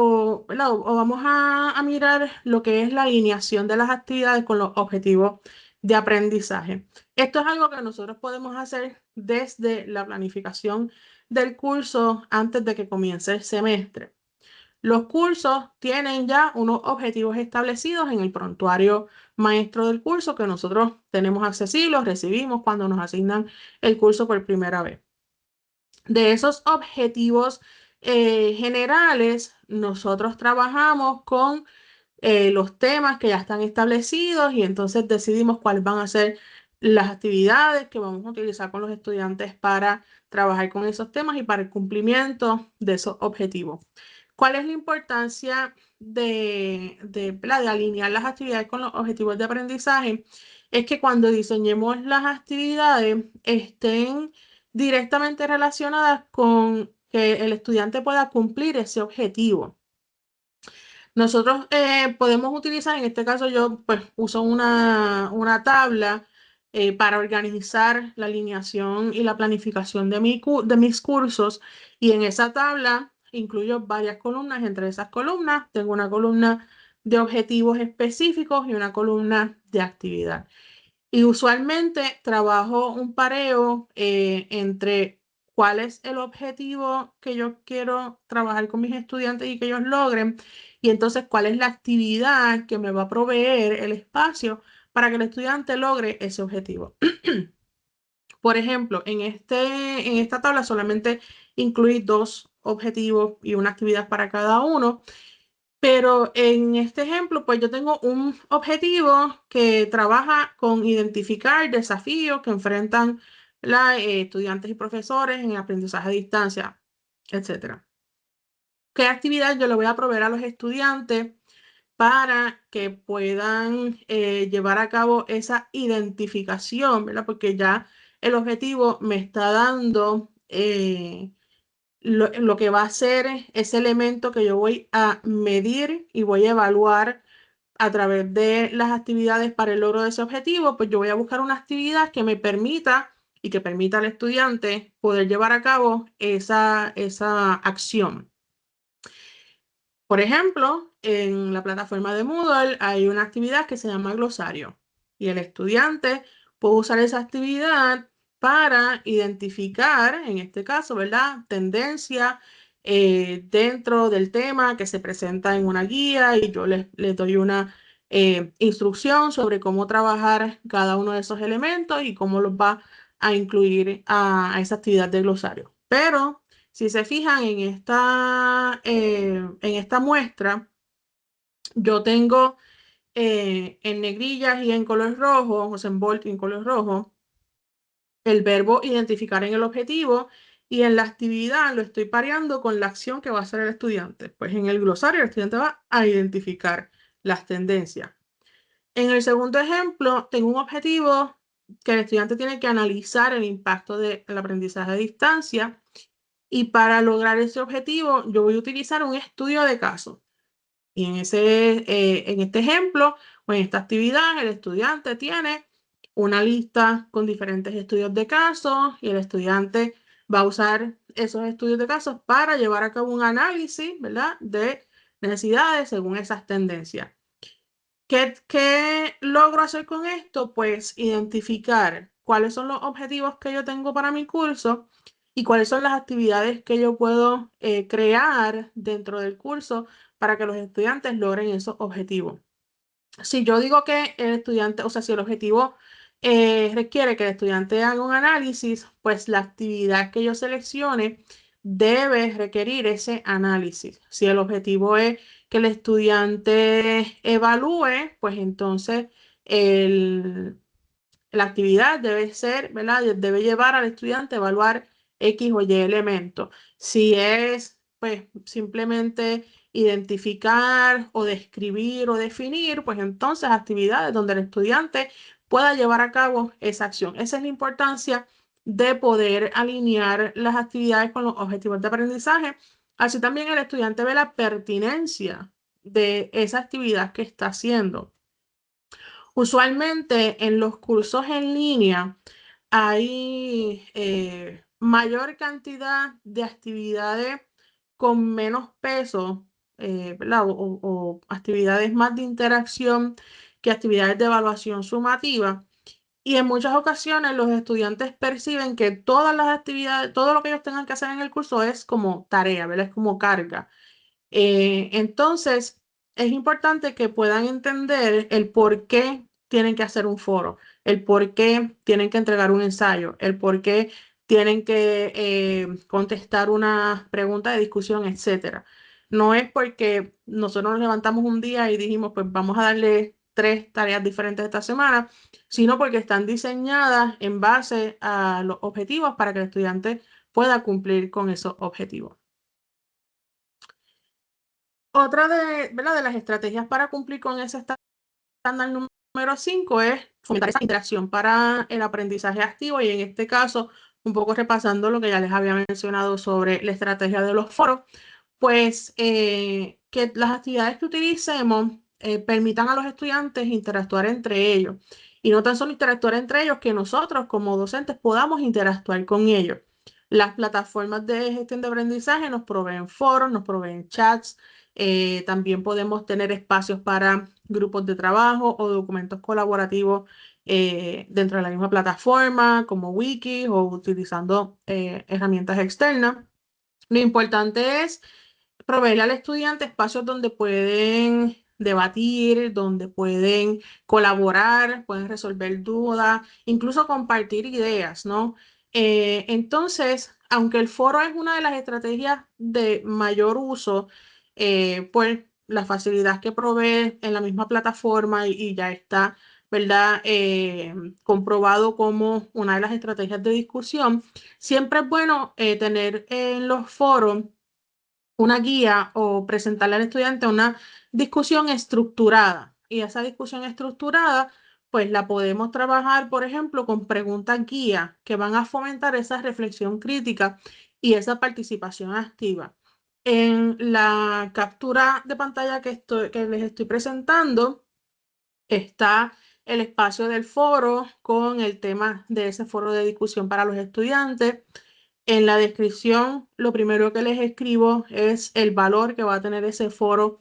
¿verdad? O vamos a mirar lo que es la alineación de las actividades con los objetivos de aprendizaje. Esto es algo que nosotros podemos hacer desde la planificación del curso antes de que comience el semestre. Los cursos tienen ya unos objetivos establecidos en el prontuario maestro del curso que nosotros tenemos accesibles, los recibimos cuando nos asignan el curso por primera vez. De esos objetivos generales, nosotros trabajamos con los temas que ya están establecidos y entonces decidimos cuáles van a ser las actividades que vamos a utilizar con los estudiantes para trabajar con esos temas y para el cumplimiento de esos objetivos. ¿Cuál es la importancia de alinear las actividades con los objetivos de aprendizaje? Es que cuando diseñemos las actividades estén directamente relacionadas con que el estudiante pueda cumplir ese objetivo. Nosotros podemos utilizar, en este caso yo pues uso una tabla para organizar la alineación y la planificación de mis cursos y en esa tabla incluyo varias columnas. Entre esas columnas tengo una columna de objetivos específicos y una columna de actividad. Y usualmente trabajo un pareo entre cuál es el objetivo que yo quiero trabajar con mis estudiantes y que ellos logren, y entonces cuál es la actividad que me va a proveer el espacio para que el estudiante logre ese objetivo. Por ejemplo, en esta tabla solamente incluí 2 objetivos y una actividad para cada uno. Pero en este ejemplo, pues yo tengo un objetivo que trabaja con identificar desafíos que enfrentan estudiantes y profesores en aprendizaje a distancia, etcétera. ¿Qué actividad yo le voy a proveer a los estudiantes para que puedan llevar a cabo esa identificación, ¿verdad? Porque ya el objetivo me está dando lo que va a ser ese elemento que yo voy a medir y voy a evaluar a través de las actividades para el logro de ese objetivo, pues yo voy a buscar una actividad que me permita y que permita al estudiante poder llevar a cabo esa acción. Por ejemplo, en la plataforma de Moodle hay una actividad que se llama glosario. y el estudiante puede usar esa actividad para identificar, en este caso, ¿verdad?, tendencia dentro del tema que se presenta en una guía y yo les doy una instrucción sobre cómo trabajar cada uno de esos elementos y cómo los va a incluir a esa actividad de glosario. Pero si se fijan en esta muestra, yo tengo en negrillas y en color rojo, o sea, en bold y en color rojo, el verbo identificar en el objetivo y en la actividad lo estoy pareando con la acción que va a hacer el estudiante. Pues en el glosario el estudiante va a identificar las tendencias. En el segundo ejemplo, tengo un objetivo que el estudiante tiene que analizar el impacto del aprendizaje a distancia y para lograr ese objetivo yo voy a utilizar un estudio de caso. Y en este ejemplo o en esta actividad, el estudiante tiene una lista con diferentes estudios de casos y el estudiante va a usar esos estudios de casos para llevar a cabo un análisis, ¿verdad?, de necesidades según esas tendencias. ¿Qué logro hacer con esto? Pues identificar cuáles son los objetivos que yo tengo para mi curso y cuáles son las actividades que yo puedo crear dentro del curso para que los estudiantes logren esos objetivos. Si yo digo que el estudiante, o sea, si el objetivo requiere que el estudiante haga un análisis, pues la actividad que yo seleccione debe requerir ese análisis. Si el objetivo es que el estudiante evalúe, pues entonces la actividad debe ser, ¿verdad? Debe llevar al estudiante a evaluar X o Y elementos. Si es, pues, simplemente identificar o describir o definir, pues entonces actividades donde el estudiante pueda llevar a cabo esa acción. Esa es la importancia de poder alinear las actividades con los objetivos de aprendizaje. Así también el estudiante ve la pertinencia de esa actividad que está haciendo. Usualmente en los cursos en línea hay mayor cantidad de actividades con menos peso, ¿verdad? O actividades más de interacción que actividades de evaluación sumativa. Y en muchas ocasiones los estudiantes perciben que todas las actividades, todo lo que ellos tengan que hacer en el curso es como tarea, ¿verdad? Es como carga. Entonces, es importante que puedan entender el por qué tienen que hacer un foro, el por qué tienen que entregar un ensayo, el por qué tienen que contestar una pregunta de discusión, etcétera. No es porque nosotros nos levantamos un día y dijimos, pues vamos a darle 3 tareas diferentes esta semana, sino porque están diseñadas en base a los objetivos para que el estudiante pueda cumplir con esos objetivos. Otra ¿verdad?, de las estrategias para cumplir con ese estándar número 5 es fomentar esa interacción para el aprendizaje activo y en este caso, un poco repasando lo que ya les había mencionado sobre la estrategia de los foros, pues que las actividades que utilicemos permitan a los estudiantes interactuar entre ellos. Y no tan solo interactuar entre ellos, que nosotros como docentes podamos interactuar con ellos. Las plataformas de gestión de aprendizaje nos proveen foros, nos proveen chats, también podemos tener espacios para grupos de trabajo o documentos colaborativos dentro de la misma plataforma, como wikis o utilizando herramientas externas. Lo importante es proveerle al estudiante espacios donde pueden debatir, donde pueden colaborar, pueden resolver dudas, incluso compartir ideas, ¿no? Entonces, aunque el foro es una de las estrategias de mayor uso, pues la facilidad que provee en la misma plataforma y ya está, ¿verdad? Comprobado como una de las estrategias de discusión, siempre es bueno tener en los foros una guía o presentarle al estudiante una discusión estructurada. Y esa discusión estructurada, pues la podemos trabajar, por ejemplo, con preguntas guía que van a fomentar esa reflexión crítica y esa participación activa. En la captura de pantalla que les estoy presentando está el espacio del foro con el tema de ese foro de discusión para los estudiantes. En la descripción, lo primero que les escribo es el valor que va a tener ese foro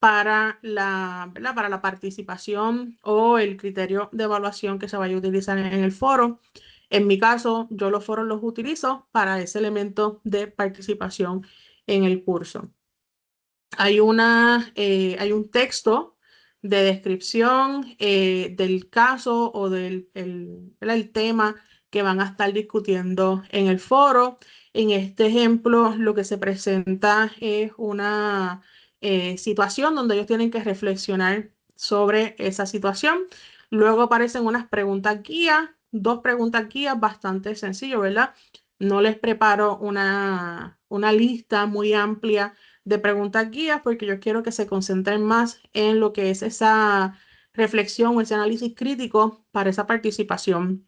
para ¿verdad? Para la participación o el criterio de evaluación que se vaya a utilizar en el foro. En mi caso, yo los foros los utilizo para ese elemento de participación en el curso. Hay un texto de descripción del caso o el tema que van a estar discutiendo en el foro. En este ejemplo, lo que se presenta es una situación donde ellos tienen que reflexionar sobre esa situación. Luego aparecen unas preguntas guía, dos preguntas guías bastante sencillo, ¿verdad? No les preparo una lista muy amplia de preguntas guías porque yo quiero que se concentren más en lo que es esa reflexión o ese análisis crítico para esa participación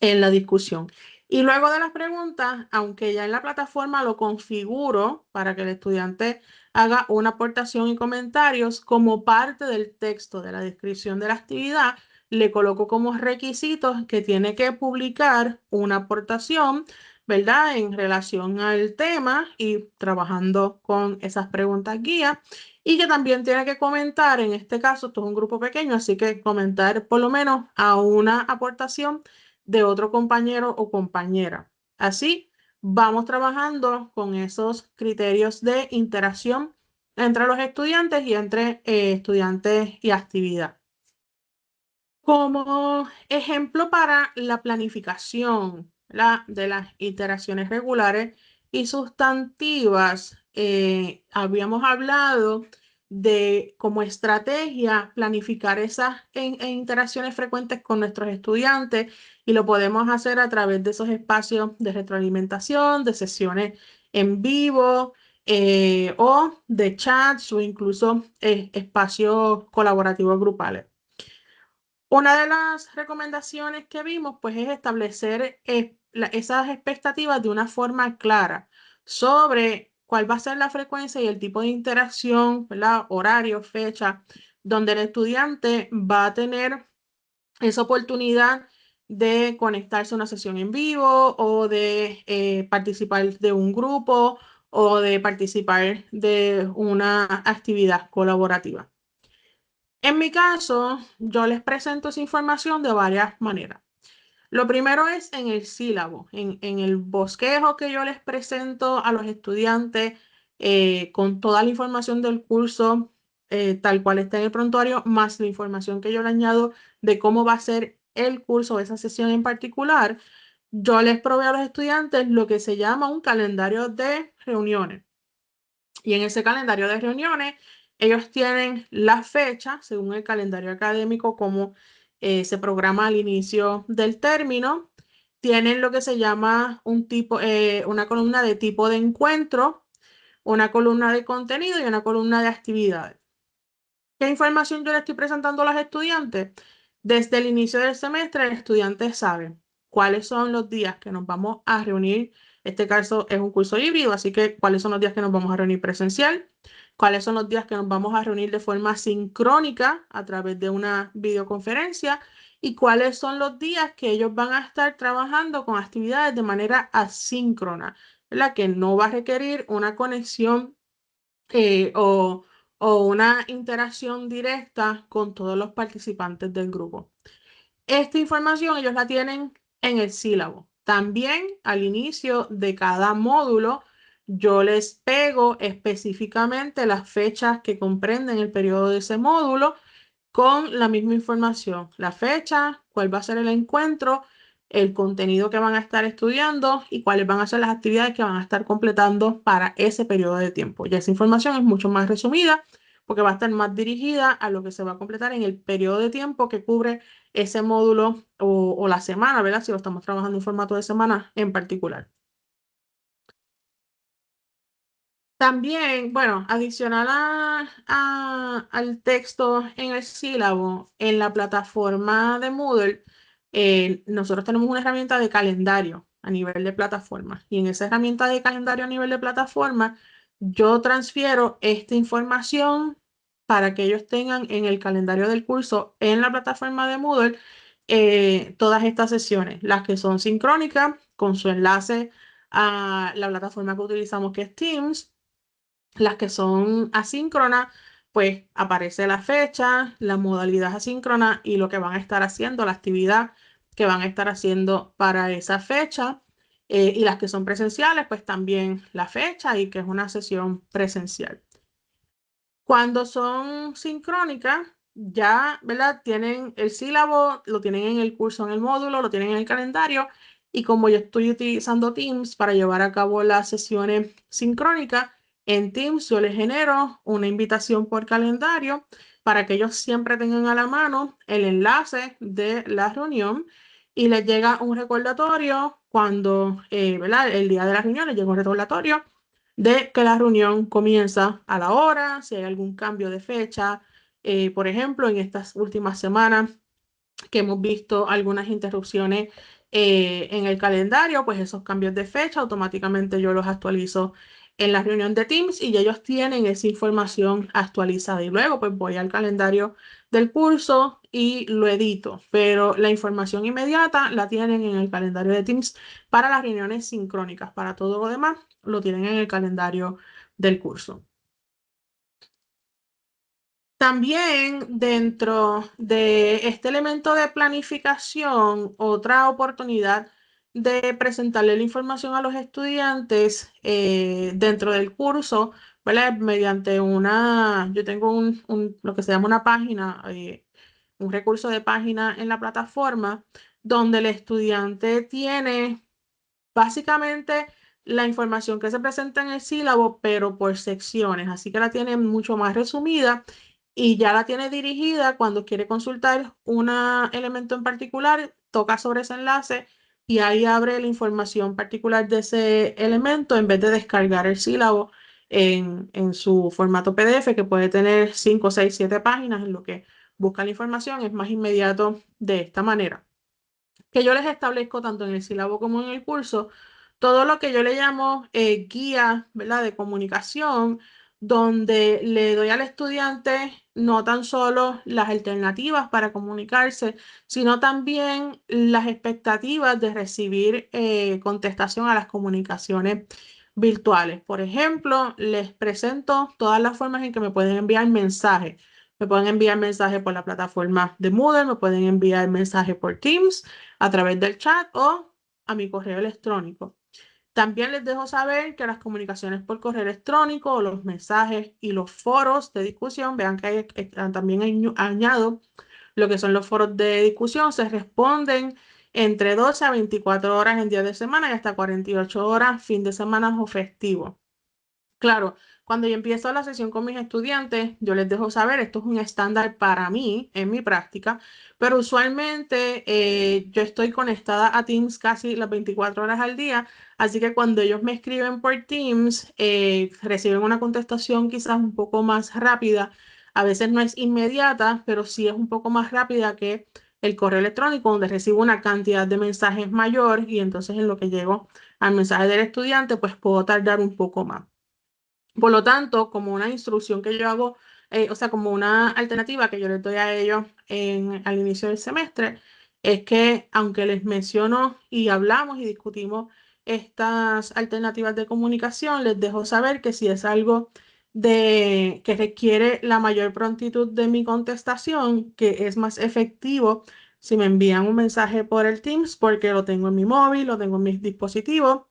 en la discusión. Y luego de las preguntas, aunque ya en la plataforma lo configuro para que el estudiante haga una aportación y comentarios como parte del texto de la descripción de la actividad, le coloco como requisitos que tiene que publicar una aportación, ¿verdad? En relación al tema y trabajando con esas preguntas guía. Y que también tiene que comentar, en este caso, esto es un grupo pequeño, así que comentar por lo menos a una aportación de otro compañero o compañera. Así vamos trabajando con esos criterios de interacción entre los estudiantes y entre estudiantes y actividad. Como ejemplo para la planificación de las interacciones regulares y sustantivas, habíamos hablado de como estrategia planificar esas interacciones frecuentes con nuestros estudiantes y lo podemos hacer a través de esos espacios de retroalimentación, de sesiones en vivo o de chats o incluso espacios colaborativos grupales. Una de las recomendaciones que vimos, pues, es establecer esas expectativas de una forma clara sobre cuál va a ser la frecuencia y el tipo de interacción, ¿verdad? Horario, fecha, donde el estudiante va a tener esa oportunidad de conectarse a una sesión en vivo o de participar de un grupo o de participar de una actividad colaborativa. En mi caso, yo les presento esa información de varias maneras. Lo primero es en el sílabo, en el bosquejo que yo les presento a los estudiantes con toda la información del curso, tal cual está en el prontuario, más la información que yo le añado de cómo va a ser el curso, esa sesión en particular. Yo les proveo a los estudiantes lo que se llama un calendario de reuniones. Y en ese calendario de reuniones, ellos tienen la fecha, según el calendario académico, como se programa al inicio del término. Tienen lo que se llama una columna de tipo de encuentro, una columna de contenido y una columna de actividades. ¿Qué información yo le estoy presentando a los estudiantes? Desde el inicio del semestre, el estudiante sabe cuáles son los días que nos vamos a reunir. Este caso es un curso híbrido, así que cuáles son los días que nos vamos a reunir presencial, cuáles son los días que nos vamos a reunir de forma sincrónica a través de una videoconferencia y cuáles son los días que ellos van a estar trabajando con actividades de manera asíncrona, la que no va a requerir una conexión eh, o, o una interacción directa con todos los participantes del grupo. Esta información ellos la tienen en el sílabo. También al inicio de cada módulo, yo les pego específicamente las fechas que comprenden el periodo de ese módulo con la misma información, la fecha, cuál va a ser el encuentro, el contenido que van a estar estudiando y cuáles van a ser las actividades que van a estar completando para ese periodo de tiempo. Ya esa información es mucho más resumida porque va a estar más dirigida a lo que se va a completar en el periodo de tiempo que cubre ese módulo o la semana, ¿verdad? Si lo estamos trabajando en formato de semana en particular. También, bueno, adicional al texto en el sílabo, en la plataforma de Moodle, nosotros tenemos una herramienta de calendario a nivel de plataforma. Y en esa herramienta de calendario a nivel de plataforma, yo transfiero esta información para que ellos tengan en el calendario del curso en la plataforma de Moodle todas estas sesiones, las que son sincrónicas, con su enlace a la plataforma que utilizamos, que es Teams, las que son asíncronas pues aparece la fecha, la modalidad asíncrona y lo que van a estar haciendo, la actividad que van a estar haciendo para esa fecha. Y las que son presenciales, pues también la fecha y que es una sesión presencial. Cuando son sincrónicas, ya, ¿verdad? Tienen el sílabo, lo tienen en el curso, en el módulo, lo tienen en el calendario. Y como yo estoy utilizando Teams para llevar a cabo las sesiones sincrónicas, en Teams yo les genero una invitación por calendario para que ellos siempre tengan a la mano el enlace de la reunión y les llega un recordatorio cuando, ¿verdad? El día de la reunión les llega un recordatorio de que la reunión comienza a la hora, si hay algún cambio de fecha. Por ejemplo, en estas últimas semanas que hemos visto algunas interrupciones en el calendario, pues esos cambios de fecha automáticamente yo los actualizo en la reunión de Teams y ya ellos tienen esa información actualizada. Y luego pues voy al calendario del curso y lo edito, pero la información inmediata la tienen en el calendario de Teams para las reuniones sincrónicas. Para todo lo demás lo tienen en el calendario del curso. También dentro de este elemento de planificación, otra oportunidad de presentarle la información a los estudiantes dentro del curso, ¿verdad? Mediante yo tengo lo que se llama una página, un recurso de página en la plataforma, donde el estudiante tiene básicamente la información que se presenta en el sílabo, pero por secciones, así que la tiene mucho más resumida y ya la tiene dirigida cuando quiere consultar un elemento en particular, toca sobre ese enlace y ahí abre la información particular de ese elemento en vez de descargar el sílabo en su formato PDF que puede tener 5, 6, 7 páginas en lo que busca la información, es más inmediato de esta manera que yo les establezco tanto en el sílabo como en el curso, todo lo que yo le llamo guía, ¿verdad? De comunicación, donde le doy al estudiante no tan solo las alternativas para comunicarse, sino también las expectativas de recibir contestación a las comunicaciones virtuales. Por ejemplo, les presento todas las formas en que me pueden enviar mensajes. Me pueden enviar mensajes por la plataforma de Moodle, me pueden enviar mensajes por Teams a través del chat o a mi correo electrónico. También les dejo saber que las comunicaciones por correo electrónico, los mensajes y los foros de discusión, vean que también añado lo que son los foros de discusión, se responden entre 12 a 24 horas en días de semana y hasta 48 horas fin de semana o festivo. Claro, cuando yo empiezo la sesión con mis estudiantes, yo les dejo saber, esto es un estándar para mí en mi práctica, pero usualmente yo estoy conectada a Teams casi las 24 horas al día, así que cuando ellos me escriben por Teams, reciben una contestación quizás un poco más rápida, a veces no es inmediata, pero sí es un poco más rápida que el correo electrónico, donde recibo una cantidad de mensajes mayor y entonces en lo que llego al mensaje del estudiante, pues puedo tardar un poco más. Por lo tanto, como una instrucción que yo hago, o sea, como una alternativa que yo les doy a ellos al inicio del semestre, es que aunque les menciono y hablamos y discutimos estas alternativas de comunicación, les dejo saber que si es algo que requiere la mayor prontitud de mi contestación, que es más efectivo si me envían un mensaje por el Teams, porque lo tengo en mi móvil, lo tengo en mis dispositivos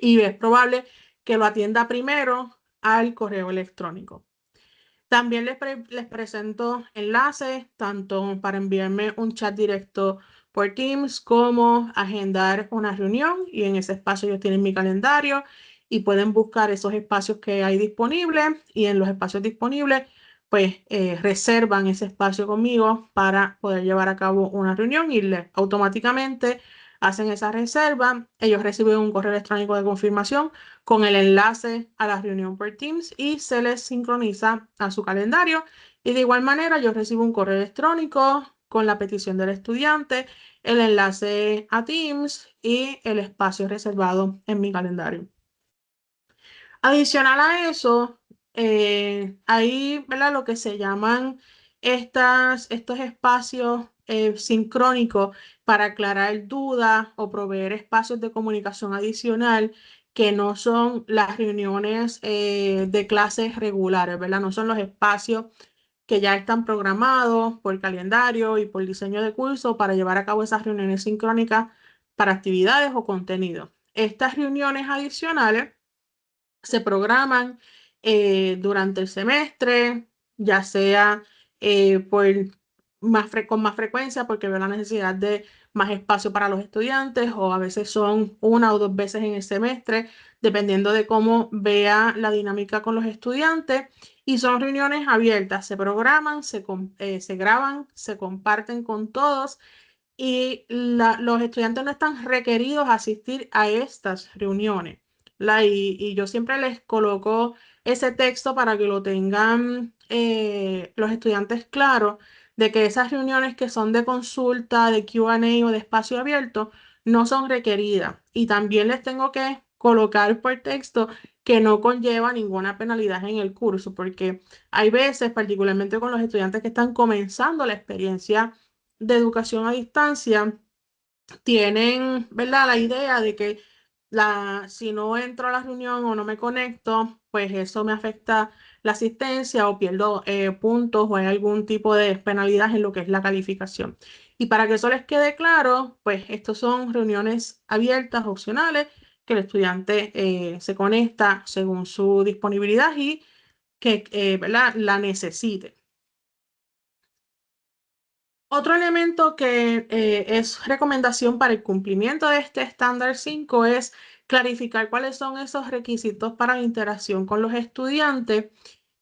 y es probable que lo atienda primero al correo electrónico. También les presento enlaces, tanto para enviarme un chat directo por Teams como agendar una reunión y en ese espacio ellos tienen mi calendario y pueden buscar esos espacios que hay disponibles y en los espacios disponibles pues reservan ese espacio conmigo para poder llevar a cabo una reunión y automáticamente hacen esa reserva. Ellos reciben un correo electrónico de confirmación con el enlace a la reunión por Teams y se les sincroniza a su calendario. Y de igual manera, yo recibo un correo electrónico con la petición del estudiante, el enlace a Teams y el espacio reservado en mi calendario. Adicional a eso, hay, ¿verdad? Lo que se llaman estos espacios sincrónicos para aclarar dudas o proveer espacios de comunicación adicional que no son las reuniones de clases regulares, ¿verdad? No son los espacios que ya están programados por calendario y por diseño de curso para llevar a cabo esas reuniones sincrónicas para actividades o contenidos. Estas reuniones adicionales se programan durante el semestre, ya sea por con más frecuencia porque veo la necesidad de más espacio para los estudiantes o a veces son una o dos veces en el semestre, dependiendo de cómo vea la dinámica con los estudiantes. Y son reuniones abiertas, se programan, se graban, se comparten con todos y los estudiantes no están requeridos a asistir a estas reuniones. Y yo siempre les coloco ese texto para que lo tengan los estudiantes claros de que esas reuniones que son de consulta, de Q&A o de espacio abierto, no son requeridas. Y también les tengo que colocar por texto que no conlleva ninguna penalidad en el curso, porque hay veces, particularmente con los estudiantes que están comenzando la experiencia de educación a distancia, tienen, ¿verdad? La idea de que si no entro a la reunión o no me conecto, pues eso me afecta la asistencia o pierdo puntos o hay algún tipo de penalidad en lo que es la calificación. Y para que eso les quede claro, pues estos son reuniones abiertas, opcionales, que el estudiante se conecta según su disponibilidad y que, ¿verdad? La necesite. Otro elemento que es recomendación para el cumplimiento de este estándar 5 es clarificar cuáles son esos requisitos para la interacción con los estudiantes.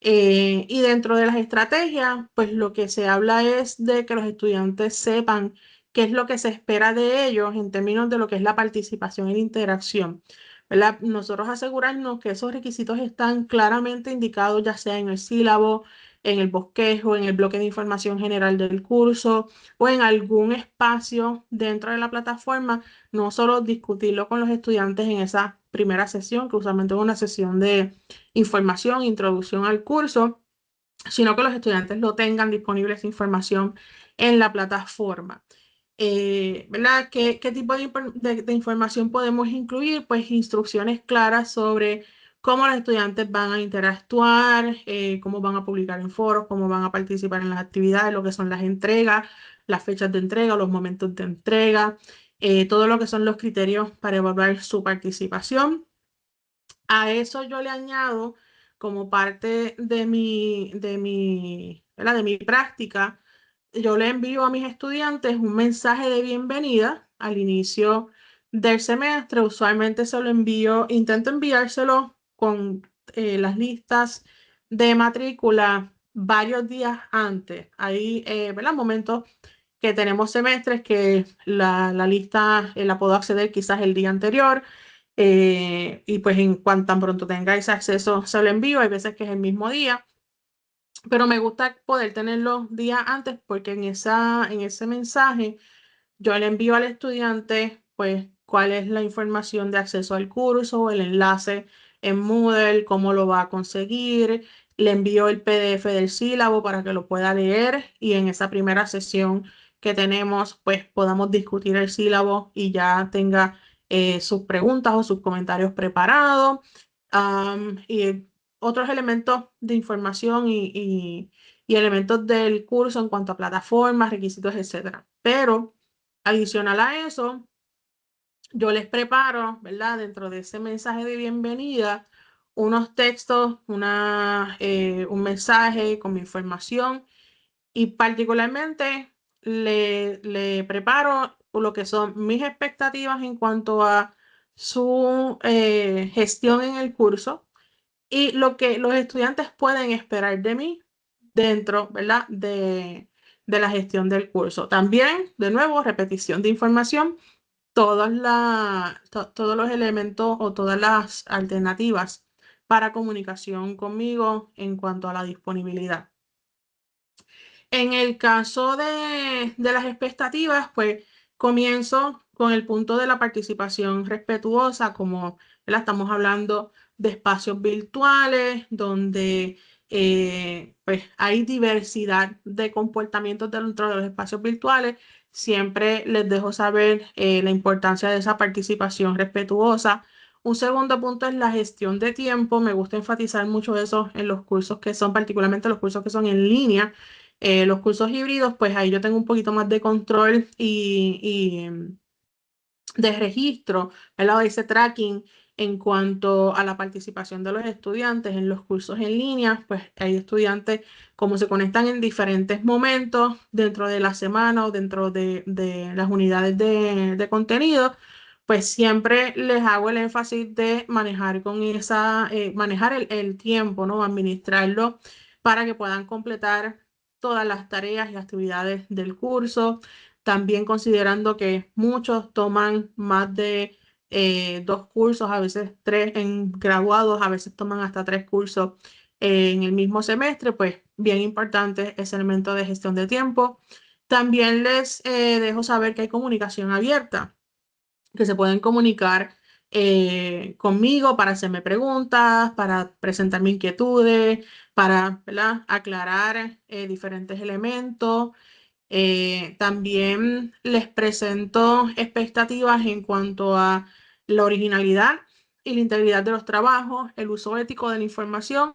Y dentro de las estrategias, pues lo que se habla es de que los estudiantes sepan qué es lo que se espera de ellos en términos de lo que es la participación y la interacción, ¿verdad? Nosotros asegurarnos que esos requisitos están claramente indicados, ya sea en el sílabo, en el bosquejo, en el bloque de información general del curso o en algún espacio dentro de la plataforma, no solo discutirlo con los estudiantes en esa primera sesión, que usualmente es una sesión de información, introducción al curso, sino que los estudiantes lo tengan disponible esa información en la plataforma. ¿Verdad? ¿Qué tipo de información podemos incluir? Pues instrucciones claras sobre cómo los estudiantes van a interactuar, cómo van a publicar en foros, cómo van a participar en las actividades, lo que son las entregas, las fechas de entrega, los momentos de entrega, todo lo que son los criterios para evaluar su participación. A eso yo le añado como parte ¿verdad? De mi práctica, yo le envío a mis estudiantes un mensaje de bienvenida al inicio del semestre. Usualmente se lo envío, intento enviárselo con las listas de matrícula varios días antes. Hay, ¿verdad? Momentos que tenemos semestres que la lista la puedo acceder quizás el día anterior. Y pues en cuanto tan pronto tenga ese acceso se lo envío. Hay veces que es el mismo día, pero me gusta poder tenerlo días antes porque en ese mensaje yo le envío al estudiante, pues, cuál es la información de acceso al curso, el enlace en Moodle, cómo lo va a conseguir. Le envío el PDF del sílabo para que lo pueda leer y en esa primera sesión que tenemos, pues, podamos discutir el sílabo y ya tenga sus preguntas o sus comentarios preparados. Y otros elementos de información y elementos del curso en cuanto a plataformas, requisitos, etcétera. Pero adicional a eso, yo les preparo, ¿verdad? Dentro de ese mensaje de bienvenida, unos textos, un mensaje con mi información y particularmente le preparo lo que son mis expectativas en cuanto a su gestión en el curso y lo que los estudiantes pueden esperar de mí dentro, ¿verdad? De la gestión del curso. También, de nuevo, repetición de información, todos los elementos o todas las alternativas para comunicación conmigo en cuanto a la disponibilidad. En el caso de las expectativas, pues comienzo con el punto de la participación respetuosa, como ¿verdad? Estamos hablando de espacios virtuales donde pues hay diversidad de comportamientos dentro de los espacios virtuales. Siempre les dejo saber la importancia de esa participación respetuosa. Un segundo punto es la gestión de tiempo. Me gusta enfatizar mucho eso en los cursos que son, particularmente los cursos que son en línea. Los cursos híbridos, pues ahí yo tengo un poquito más de control y de registro, ¿verdad? Ese tracking en cuanto a la participación de los estudiantes en los cursos en línea, pues hay estudiantes como se conectan en diferentes momentos dentro de la semana o dentro de las unidades de contenido, pues siempre les hago el énfasis de manejar con manejar el tiempo, ¿no? Administrarlo para que puedan completar todas las tareas y actividades del curso, también considerando que muchos toman más de 2 cursos, a veces 3 en graduados, a veces toman hasta 3 cursos en el mismo semestre, pues bien importante ese elemento de gestión de tiempo. También les dejo saber que hay comunicación abierta, que se pueden comunicar conmigo para hacerme preguntas, para presentarme inquietudes, para, ¿verdad?, aclarar diferentes elementos. También les presento expectativas en cuanto a la originalidad y la integridad de los trabajos, el uso ético de la información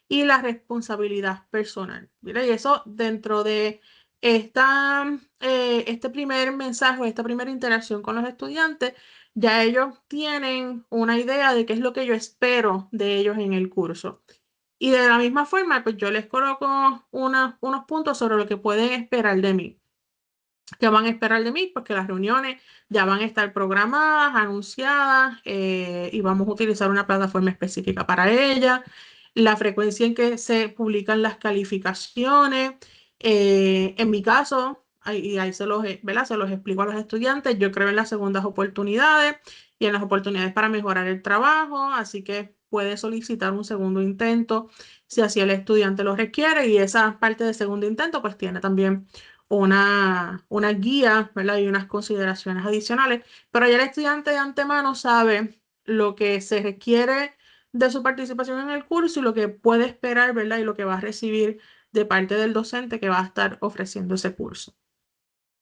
y la responsabilidad personal. Mira, y eso dentro de este primer mensaje, esta primera interacción con los estudiantes, ya ellos tienen una idea de qué es lo que yo espero de ellos en el curso. Y de la misma forma, pues yo les coloco unos puntos sobre lo que pueden esperar de mí. ¿Qué van a esperar de mí? Pues que las reuniones ya van a estar programadas, anunciadas, y vamos a utilizar una plataforma específica para ella. La frecuencia en que se publican las calificaciones. En mi caso, y ahí ¿verdad?, se los explico a los estudiantes, yo creo en las segundas oportunidades y en las oportunidades para mejorar el trabajo, así que puede solicitar un segundo intento si así el estudiante lo requiere, y esa parte de segundo intento pues tiene también una guía, ¿verdad? Y unas consideraciones adicionales, pero ya el estudiante de antemano sabe lo que se requiere de su participación en el curso y lo que puede esperar, ¿verdad? Y lo que va a recibir de parte del docente que va a estar ofreciendo ese curso.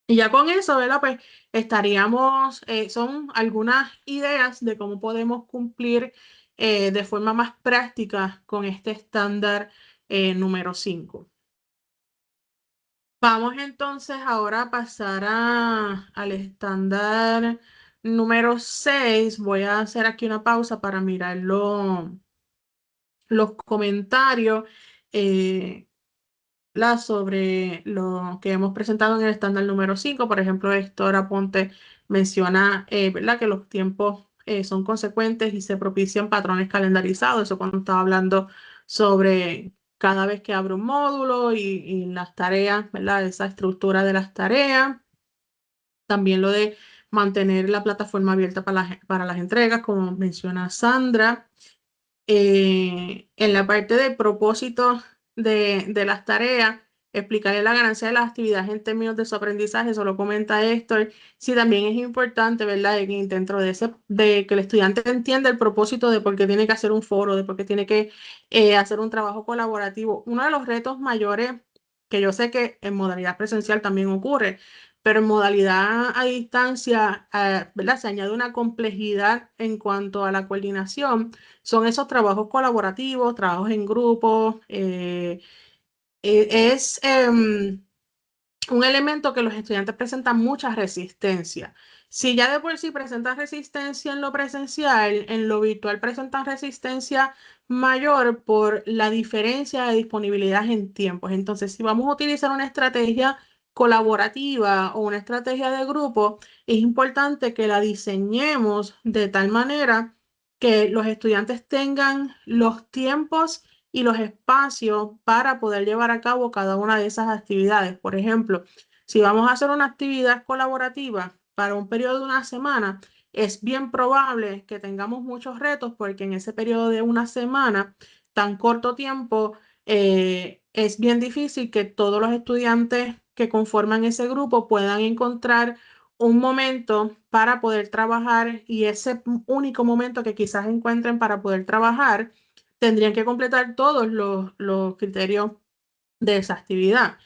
Y ya con eso, ¿verdad? Pues estaríamos, son algunas ideas de cómo podemos cumplir de forma más práctica con este estándar número 5. Vamos entonces ahora a pasar al estándar número 6. Voy a hacer aquí una pausa para mirar los comentarios eh, sobre lo que hemos presentado en el estándar número 5. Por ejemplo, Héctor Aponte menciona, ¿verdad?, que los tiempos son consecuentes y se propician patrones calendarizados. Eso cuando estaba hablando sobre cada vez que abro un módulo y las tareas, ¿verdad?, esa estructura de las tareas. También lo de mantener la plataforma abierta para las entregas, como menciona Sandra. En la parte del propósito de las tareas, explicarle la ganancia de las actividades en términos de su aprendizaje, eso lo comenta Héctor. Sí, también es importante, ¿verdad?, dentro de que el estudiante entienda el propósito de por qué tiene que hacer un foro, de por qué tiene que hacer un trabajo colaborativo. Uno de los retos mayores, que yo sé que en modalidad presencial también ocurre, pero en modalidad a distancia, ¿verdad?, se añade una complejidad en cuanto a la coordinación. Son esos trabajos colaborativos, trabajos en grupo. Es un elemento que los estudiantes presentan mucha resistencia. Si ya de por sí presentan resistencia en lo presencial, en lo virtual presentan resistencia mayor por la diferencia de disponibilidad en tiempos. Entonces, si vamos a utilizar una estrategia colaborativa o una estrategia de grupo, es importante que la diseñemos de tal manera que los estudiantes tengan los tiempos y los espacios para poder llevar a cabo cada una de esas actividades. Por ejemplo, si vamos a hacer una actividad colaborativa para un periodo de una semana, es bien probable que tengamos muchos retos porque en ese periodo de una semana, tan corto tiempo, es bien difícil que todos los estudiantes que conforman ese grupo puedan encontrar un momento para poder trabajar, y ese único momento que quizás encuentren para poder trabajar tendrían que completar todos los criterios de esa actividad.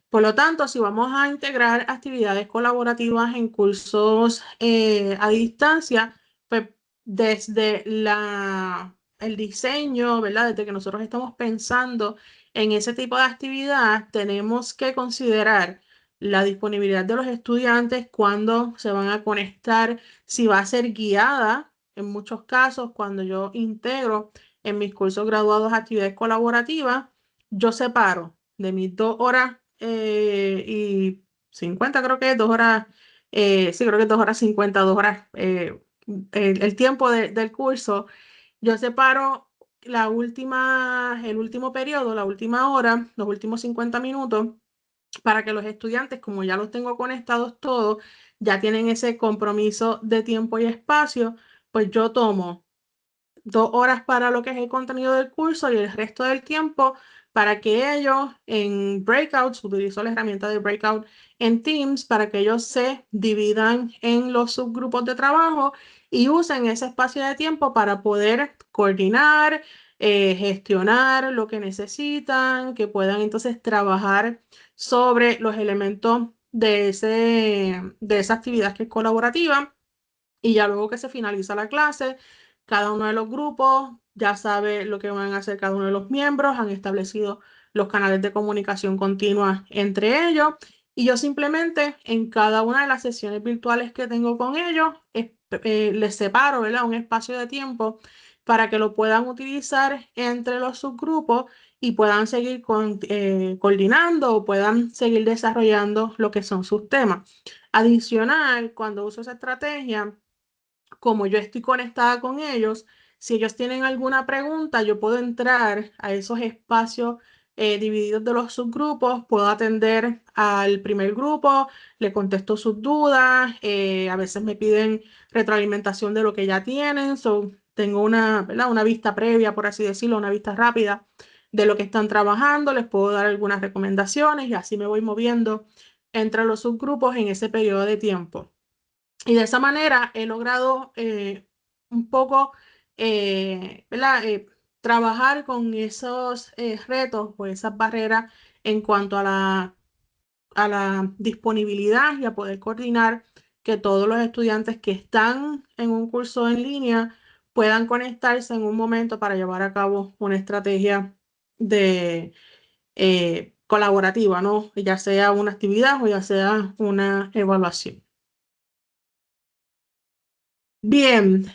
Por lo tanto, si vamos a integrar actividades colaborativas en cursos a distancia, pues desde el diseño, ¿verdad? Desde que nosotros estamos pensando en ese tipo de actividad, tenemos que considerar la disponibilidad de los estudiantes, cuándo se van a conectar, si va a ser guiada. En muchos casos, cuando yo integro en mis cursos graduados actividades colaborativas, yo separo de mis 2 horas y 50, creo que es 2 horas, sí, creo que es 2 horas 50, 2 horas. El tiempo del curso, yo separo el último periodo, la última hora, los últimos 50 minutos, para que los estudiantes, como ya los tengo conectados todos, ya tienen ese compromiso de tiempo y espacio, pues yo tomo 2 horas para lo que es el contenido del curso y el resto del tiempo para que ellos en breakouts, utilizo la herramienta de breakout en Teams para que ellos se dividan en los subgrupos de trabajo y usen ese espacio de tiempo para poder coordinar, gestionar lo que necesitan, que puedan entonces trabajar sobre los elementos de esa actividad que es colaborativa. Y ya luego que se finaliza la clase, cada uno de los grupos ya sabe lo que van a hacer cada uno de los miembros, han establecido los canales de comunicación continua entre ellos. Y yo simplemente en cada una de las sesiones virtuales que tengo con ellos, les separo, ¿verdad? Un espacio de tiempo para que lo puedan utilizar entre los subgrupos y puedan seguir coordinando o puedan seguir desarrollando lo que son sus temas. Adicional, cuando uso esa estrategia, como yo estoy conectada con ellos, si ellos tienen alguna pregunta, yo puedo entrar a esos espacios divididos de los subgrupos, puedo atender al primer grupo, le contesto sus dudas, a veces me piden retroalimentación de lo que ya tienen, tengo una, ¿verdad? Una vista previa, por así decirlo, una vista rápida de lo que están trabajando, les puedo dar algunas recomendaciones y así me voy moviendo entre los subgrupos en ese periodo de tiempo. Y de esa manera he logrado un poco, ¿verdad? Trabajar con esos retos o esas barreras en cuanto a la disponibilidad y a poder coordinar que todos los estudiantes que están en un curso en línea puedan conectarse en un momento para llevar a cabo una estrategia de colaborativa, ¿no? Ya sea una actividad o ya sea una evaluación. Bien,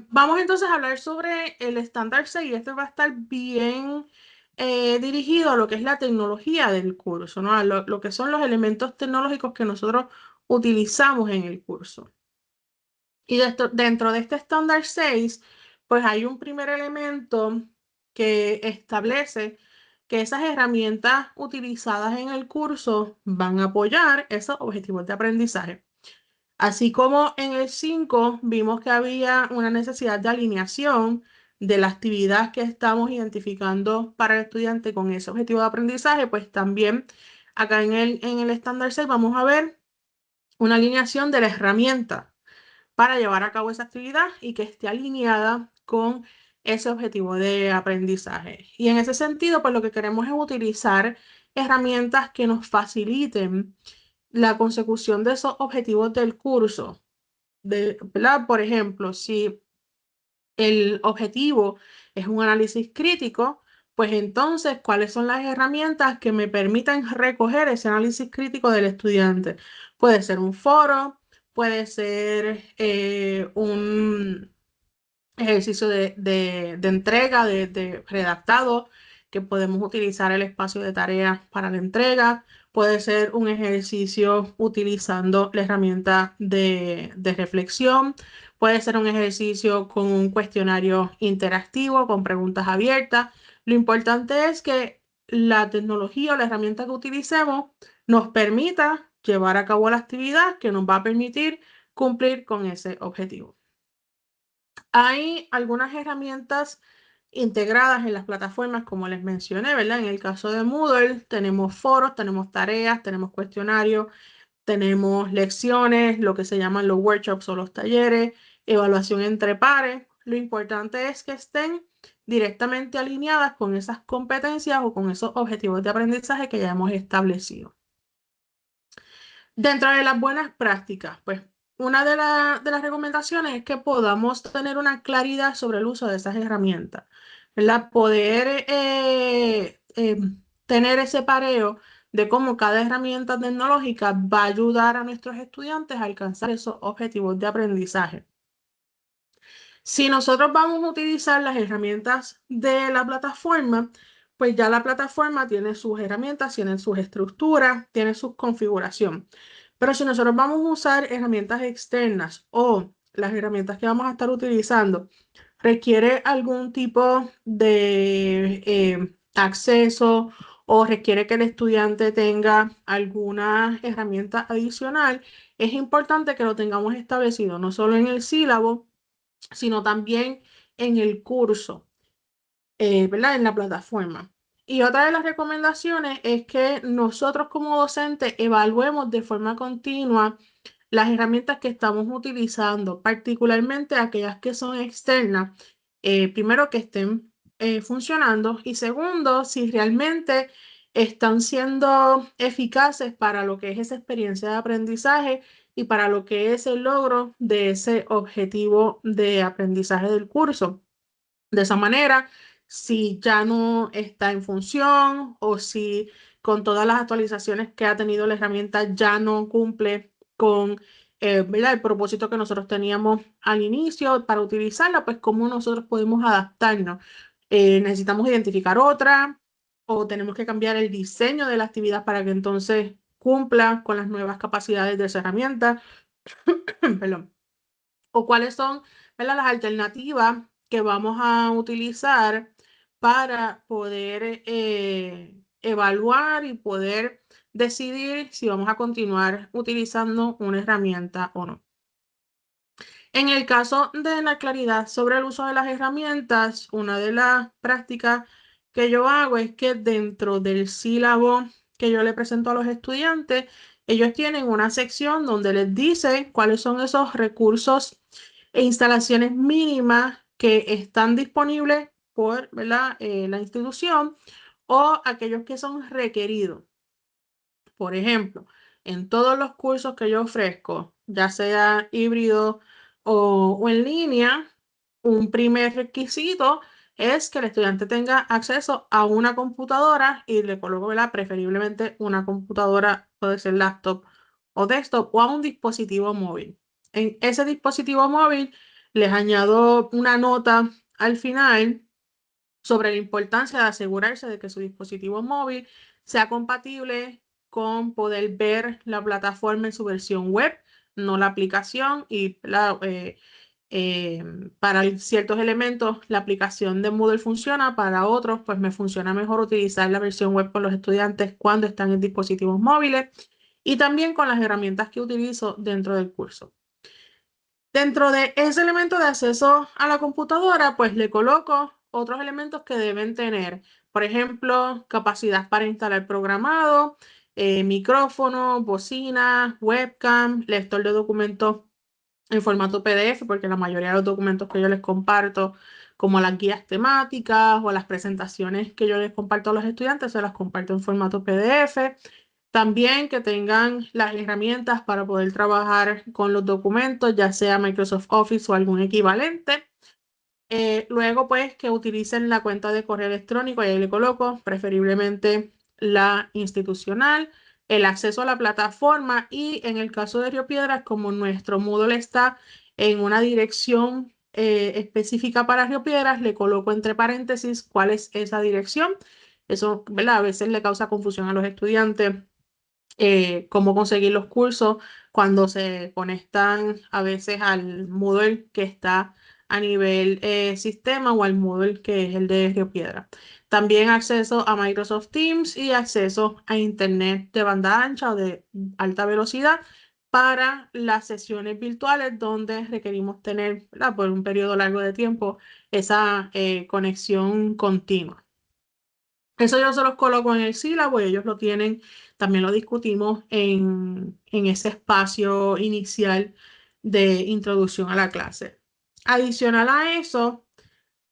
vamos entonces a hablar sobre el estándar 6. Este va a estar bien dirigido a lo que es la tecnología del curso, ¿no? A lo que son los elementos tecnológicos que nosotros utilizamos en el curso. Y dentro de este estándar 6, pues hay un primer elemento que establece que esas herramientas utilizadas en el curso van a apoyar esos objetivos de aprendizaje. Así como en el 5 vimos que había una necesidad de alineación de la actividad que estamos identificando para el estudiante con ese objetivo de aprendizaje, pues también acá en el estándar 6 vamos a ver una alineación de la herramienta para llevar a cabo esa actividad y que esté alineada con ese objetivo de aprendizaje. Y en ese sentido, pues lo que queremos es utilizar herramientas que nos faciliten la consecución de esos objetivos del curso. ¿Verdad? Por ejemplo, si el objetivo es un análisis crítico, pues entonces, ¿cuáles son las herramientas que me permitan recoger ese análisis crítico del estudiante? Puede ser un foro, puede ser un ejercicio de entrega, de redactado, que podemos utilizar el espacio de tareas para la entrega. Puede ser un ejercicio utilizando la herramienta de reflexión. Puede ser un ejercicio con un cuestionario interactivo, con preguntas abiertas. Lo importante es que la tecnología o la herramienta que utilicemos nos permita llevar a cabo la actividad que nos va a permitir cumplir con ese objetivo. Hay algunas herramientas integradas en las plataformas, como les mencioné, ¿verdad? En el caso de Moodle, tenemos foros, tenemos tareas, tenemos cuestionarios, tenemos lecciones, lo que se llaman los workshops o los talleres, evaluación entre pares. Lo importante es que estén directamente alineadas con esas competencias o con esos objetivos de aprendizaje que ya hemos establecido. Dentro de las buenas prácticas, pues una de las recomendaciones es que podamos tener una claridad sobre el uso de esas herramientas, ¿verdad? Poder tener ese pareo de cómo cada herramienta tecnológica va a ayudar a nuestros estudiantes a alcanzar esos objetivos de aprendizaje. Si nosotros vamos a utilizar las herramientas de la plataforma, pues ya la plataforma tiene sus herramientas, tiene sus estructuras, tiene su configuración. Pero si nosotros vamos a usar herramientas externas o las herramientas que vamos a estar utilizando requiere algún tipo de acceso o requiere que el estudiante tenga alguna herramienta adicional, es importante que lo tengamos establecido no solo en el sílabo, sino también en el curso, ¿verdad? En la plataforma. Y otra de las recomendaciones es que nosotros como docentes evaluemos de forma continua las herramientas que estamos utilizando, particularmente aquellas que son externas, primero que estén funcionando y segundo, si realmente están siendo eficaces para lo que es esa experiencia de aprendizaje y para lo que es el logro de ese objetivo de aprendizaje del curso. De esa manera, si ya no está en función o si con todas las actualizaciones que ha tenido la herramienta ya no cumple con ¿verdad? El propósito que nosotros teníamos al inicio para utilizarla, pues cómo nosotros podemos adaptarnos. Necesitamos identificar otra o tenemos que cambiar el diseño de la actividad para que entonces cumpla con las nuevas capacidades de esa herramienta. Perdón. O cuáles son, ¿verdad? Las alternativas que vamos a utilizar para poder evaluar y poder decidir si vamos a continuar utilizando una herramienta o no. En el caso de la claridad sobre el uso de las herramientas, una de las prácticas que yo hago es que dentro del sílabo que yo le presento a los estudiantes, ellos tienen una sección donde les dice cuáles son esos recursos e instalaciones mínimas que están disponibles por, ¿verdad? La institución o aquellos que son requeridos. Por ejemplo, en todos los cursos que yo ofrezco, ya sea híbrido o en línea, un primer requisito es que el estudiante tenga acceso a una computadora y le coloco, ¿verdad? Preferiblemente una computadora, puede ser laptop o desktop o a un dispositivo móvil. En ese dispositivo móvil les añado una nota al final sobre la importancia de asegurarse de que su dispositivo móvil sea compatible con poder ver la plataforma en su versión web, no la aplicación, y para ciertos elementos la aplicación de Moodle funciona, para otros pues me funciona mejor utilizar la versión web con los estudiantes cuando están en dispositivos móviles y también con las herramientas que utilizo dentro del curso. Dentro de ese elemento de acceso a la computadora, pues le coloco otros elementos que deben tener. Por ejemplo, capacidad para instalar programado, micrófono, bocina, webcam, lector de documentos en formato PDF, porque la mayoría de los documentos que yo les comparto, como las guías temáticas o las presentaciones que yo les comparto a los estudiantes, se las comparto en formato PDF. También que tengan las herramientas para poder trabajar con los documentos, ya sea Microsoft Office o algún equivalente. Luego, pues, que utilicen la cuenta de correo electrónico, y ahí le coloco preferiblemente la institucional, el acceso a la plataforma y en el caso de Río Piedras, como nuestro Moodle está en una dirección específica para Río Piedras, le coloco entre paréntesis cuál es esa dirección. Eso, ¿verdad? A veces le causa confusión a los estudiantes cómo conseguir los cursos cuando se conectan a veces al Moodle que está a nivel sistema o al Moodle que es el de Río Piedra. También acceso a Microsoft Teams y acceso a Internet de banda ancha o de alta velocidad para las sesiones virtuales donde requerimos tener, ¿verdad? Por un periodo largo de tiempo esa conexión continua. Eso yo se los coloco en el sílabo y ellos lo tienen, también lo discutimos en ese espacio inicial de introducción a la clase. Adicional a eso,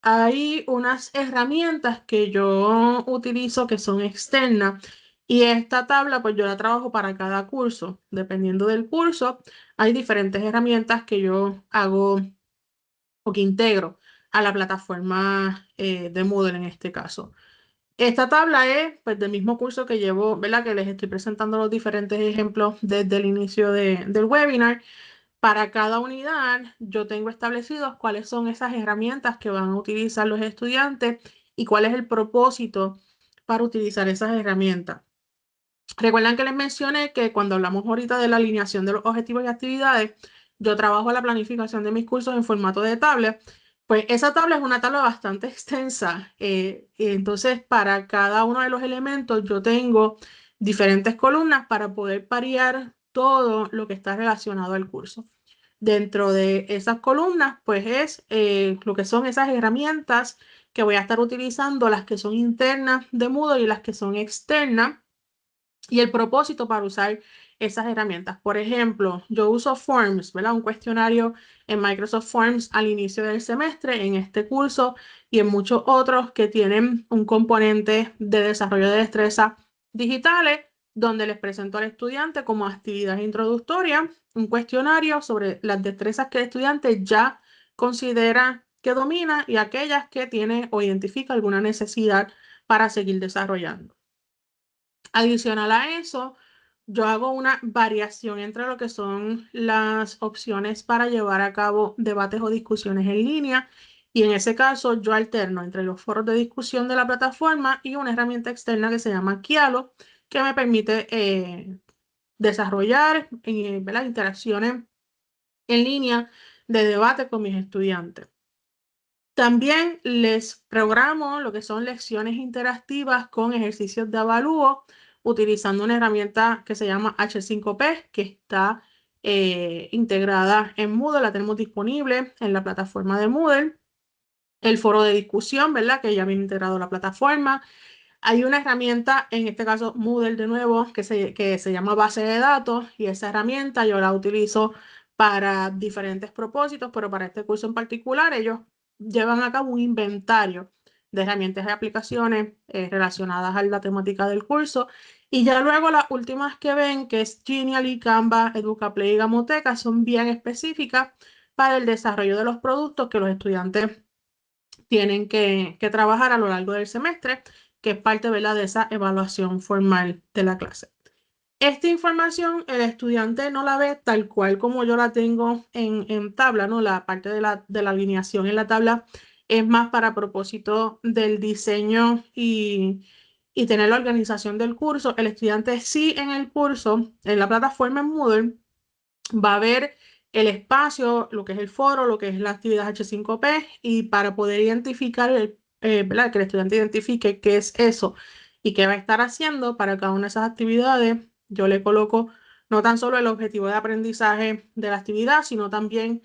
hay unas herramientas que yo utilizo que son externas y esta tabla pues yo la trabajo para cada curso. Dependiendo del curso, hay diferentes herramientas que yo hago o que integro a la plataforma de Moodle en este caso. Esta tabla es pues, del mismo curso que llevo, ¿verdad? Que les estoy presentando los diferentes ejemplos desde el inicio del webinar. Para cada unidad, yo tengo establecidos cuáles son esas herramientas que van a utilizar los estudiantes y cuál es el propósito para utilizar esas herramientas. Recuerdan que les mencioné que cuando hablamos ahorita de la alineación de los objetivos y actividades, yo trabajo la planificación de mis cursos en formato de tabla. Pues esa tabla es una tabla bastante extensa. Entonces, para cada uno de los elementos, yo tengo diferentes columnas para poder parear todo lo que está relacionado al curso. Dentro de esas columnas, pues es lo que son esas herramientas que voy a estar utilizando, las que son internas de Moodle y las que son externas y el propósito para usar esas herramientas. Por ejemplo, yo uso Forms, ¿verdad? Un cuestionario en Microsoft Forms al inicio del semestre, en este curso y en muchos otros que tienen un componente de desarrollo de destrezas digitales, donde les presento al estudiante como actividad introductoria un cuestionario sobre las destrezas que el estudiante ya considera que domina y aquellas que tiene o identifica alguna necesidad para seguir desarrollando. Adicional a eso, yo hago una variación entre lo que son las opciones para llevar a cabo debates o discusiones en línea. Y en ese caso, yo alterno entre los foros de discusión de la plataforma y una herramienta externa que se llama Kialo, que me permite desarrollar ¿verdad? Interacciones en línea de debate con mis estudiantes. También les programo lo que son lecciones interactivas con ejercicios de avalúo utilizando una herramienta que se llama H5P, que está integrada en Moodle, la tenemos disponible en la plataforma de Moodle. El foro de discusión, ¿verdad? Que ya viene integrado la plataforma. Hay una herramienta, en este caso Moodle de nuevo, que se llama base de datos y esa herramienta yo la utilizo para diferentes propósitos, pero para este curso en particular ellos llevan a cabo un inventario de herramientas y aplicaciones relacionadas a la temática del curso. Y ya luego las últimas que ven, que es Genially, Canva, Educaplay y Gamoteca, son bien específicas para el desarrollo de los productos que los estudiantes tienen que trabajar a lo largo del semestre, que es parte, ¿verdad? De esa evaluación formal de la clase. Esta información el estudiante no la ve tal cual como yo la tengo en tabla, ¿no? La parte de la alineación en la tabla es más para propósito del diseño y tener la organización del curso. El estudiante sí en el curso, en la plataforma en Moodle, va a ver el espacio, lo que es el foro, lo que es la actividad H5P y para poder identificar, ¿verdad? Que el estudiante identifique qué es eso y qué va a estar haciendo para cada una de esas actividades, yo le coloco no tan solo el objetivo de aprendizaje de la actividad, sino también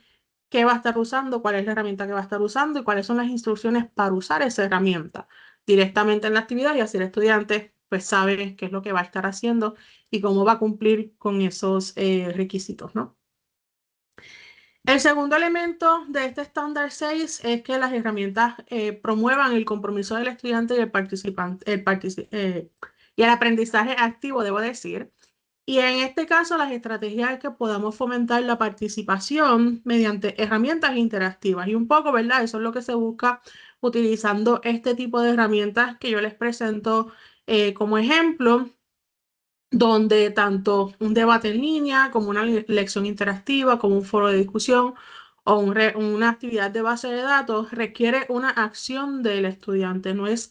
qué va a estar usando, cuál es la herramienta que va a estar usando y cuáles son las instrucciones para usar esa herramienta directamente en la actividad y así el estudiante pues sabe qué es lo que va a estar haciendo y cómo va a cumplir con esos requisitos, ¿no? El segundo elemento de este estándar 6 es que las herramientas promuevan el compromiso del estudiante y el participante, y el aprendizaje activo, debo decir. Y en este caso, las estrategias es que podamos fomentar la participación mediante herramientas interactivas. Y un poco, ¿verdad? Eso es lo que se busca utilizando este tipo de herramientas que yo les presento como ejemplo donde tanto un debate en línea como una lección interactiva, como un foro de discusión o una actividad de base de datos requiere una acción del estudiante. No es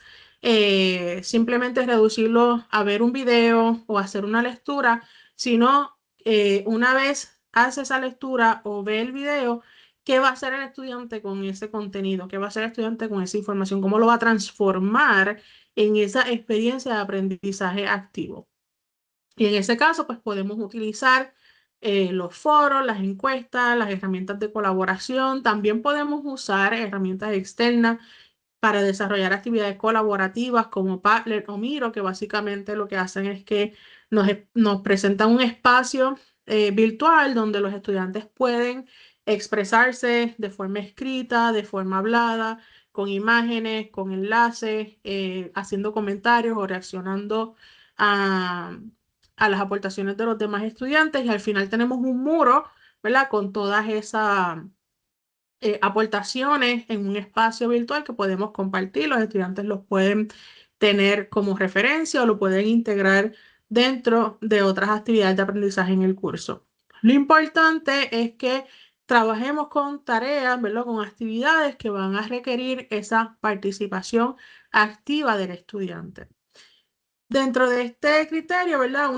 simplemente reducirlo a ver un video o hacer una lectura, sino una vez hace esa lectura o ve el video, ¿qué va a hacer el estudiante con ese contenido? ¿Qué va a hacer el estudiante con esa información? ¿Cómo lo va a transformar en esa experiencia de aprendizaje activo? Y en ese caso, pues podemos utilizar los foros, las encuestas, las herramientas de colaboración. También podemos usar herramientas externas para desarrollar actividades colaborativas como Padlet o Miro, que básicamente lo que hacen es que nos presentan un espacio virtual donde los estudiantes pueden expresarse de forma escrita, de forma hablada, con imágenes, con enlaces, haciendo comentarios o reaccionando a, a las aportaciones de los demás estudiantes. Y al final tenemos un muro ¿verdad? Con todas esas aportaciones en un espacio virtual que podemos compartir. Los estudiantes los pueden tener como referencia o lo pueden integrar dentro de otras actividades de aprendizaje en el curso. Lo importante es que trabajemos con tareas, ¿verdad? Con actividades que van a requerir esa participación activa del estudiante. Dentro de este criterio, ¿verdad?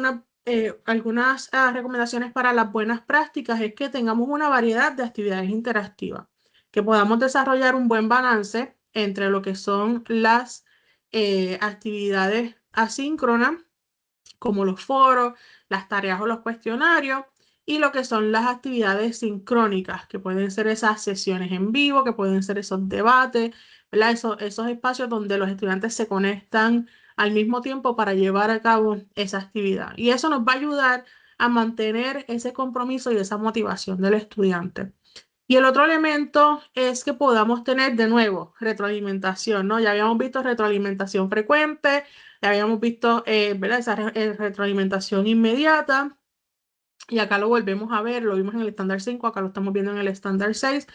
Algunas recomendaciones para las buenas prácticas es que tengamos una variedad de actividades interactivas, que podamos desarrollar un buen balance entre lo que son las actividades asíncronas como los foros, las tareas o los cuestionarios, y lo que son las actividades sincrónicas, que pueden ser esas sesiones en vivo, que pueden ser esos debates, ¿verdad? Esos espacios donde los estudiantes se conectan al mismo tiempo para llevar a cabo esa actividad. Y eso nos va a ayudar a mantener ese compromiso y esa motivación del estudiante. Y el otro elemento es que podamos tener de nuevo retroalimentación, ¿no? Ya habíamos visto retroalimentación frecuente, ya habíamos visto, ¿verdad? Esa retroalimentación inmediata. Y acá lo volvemos a ver, lo vimos en el estándar 5, acá lo estamos viendo en el estándar 6.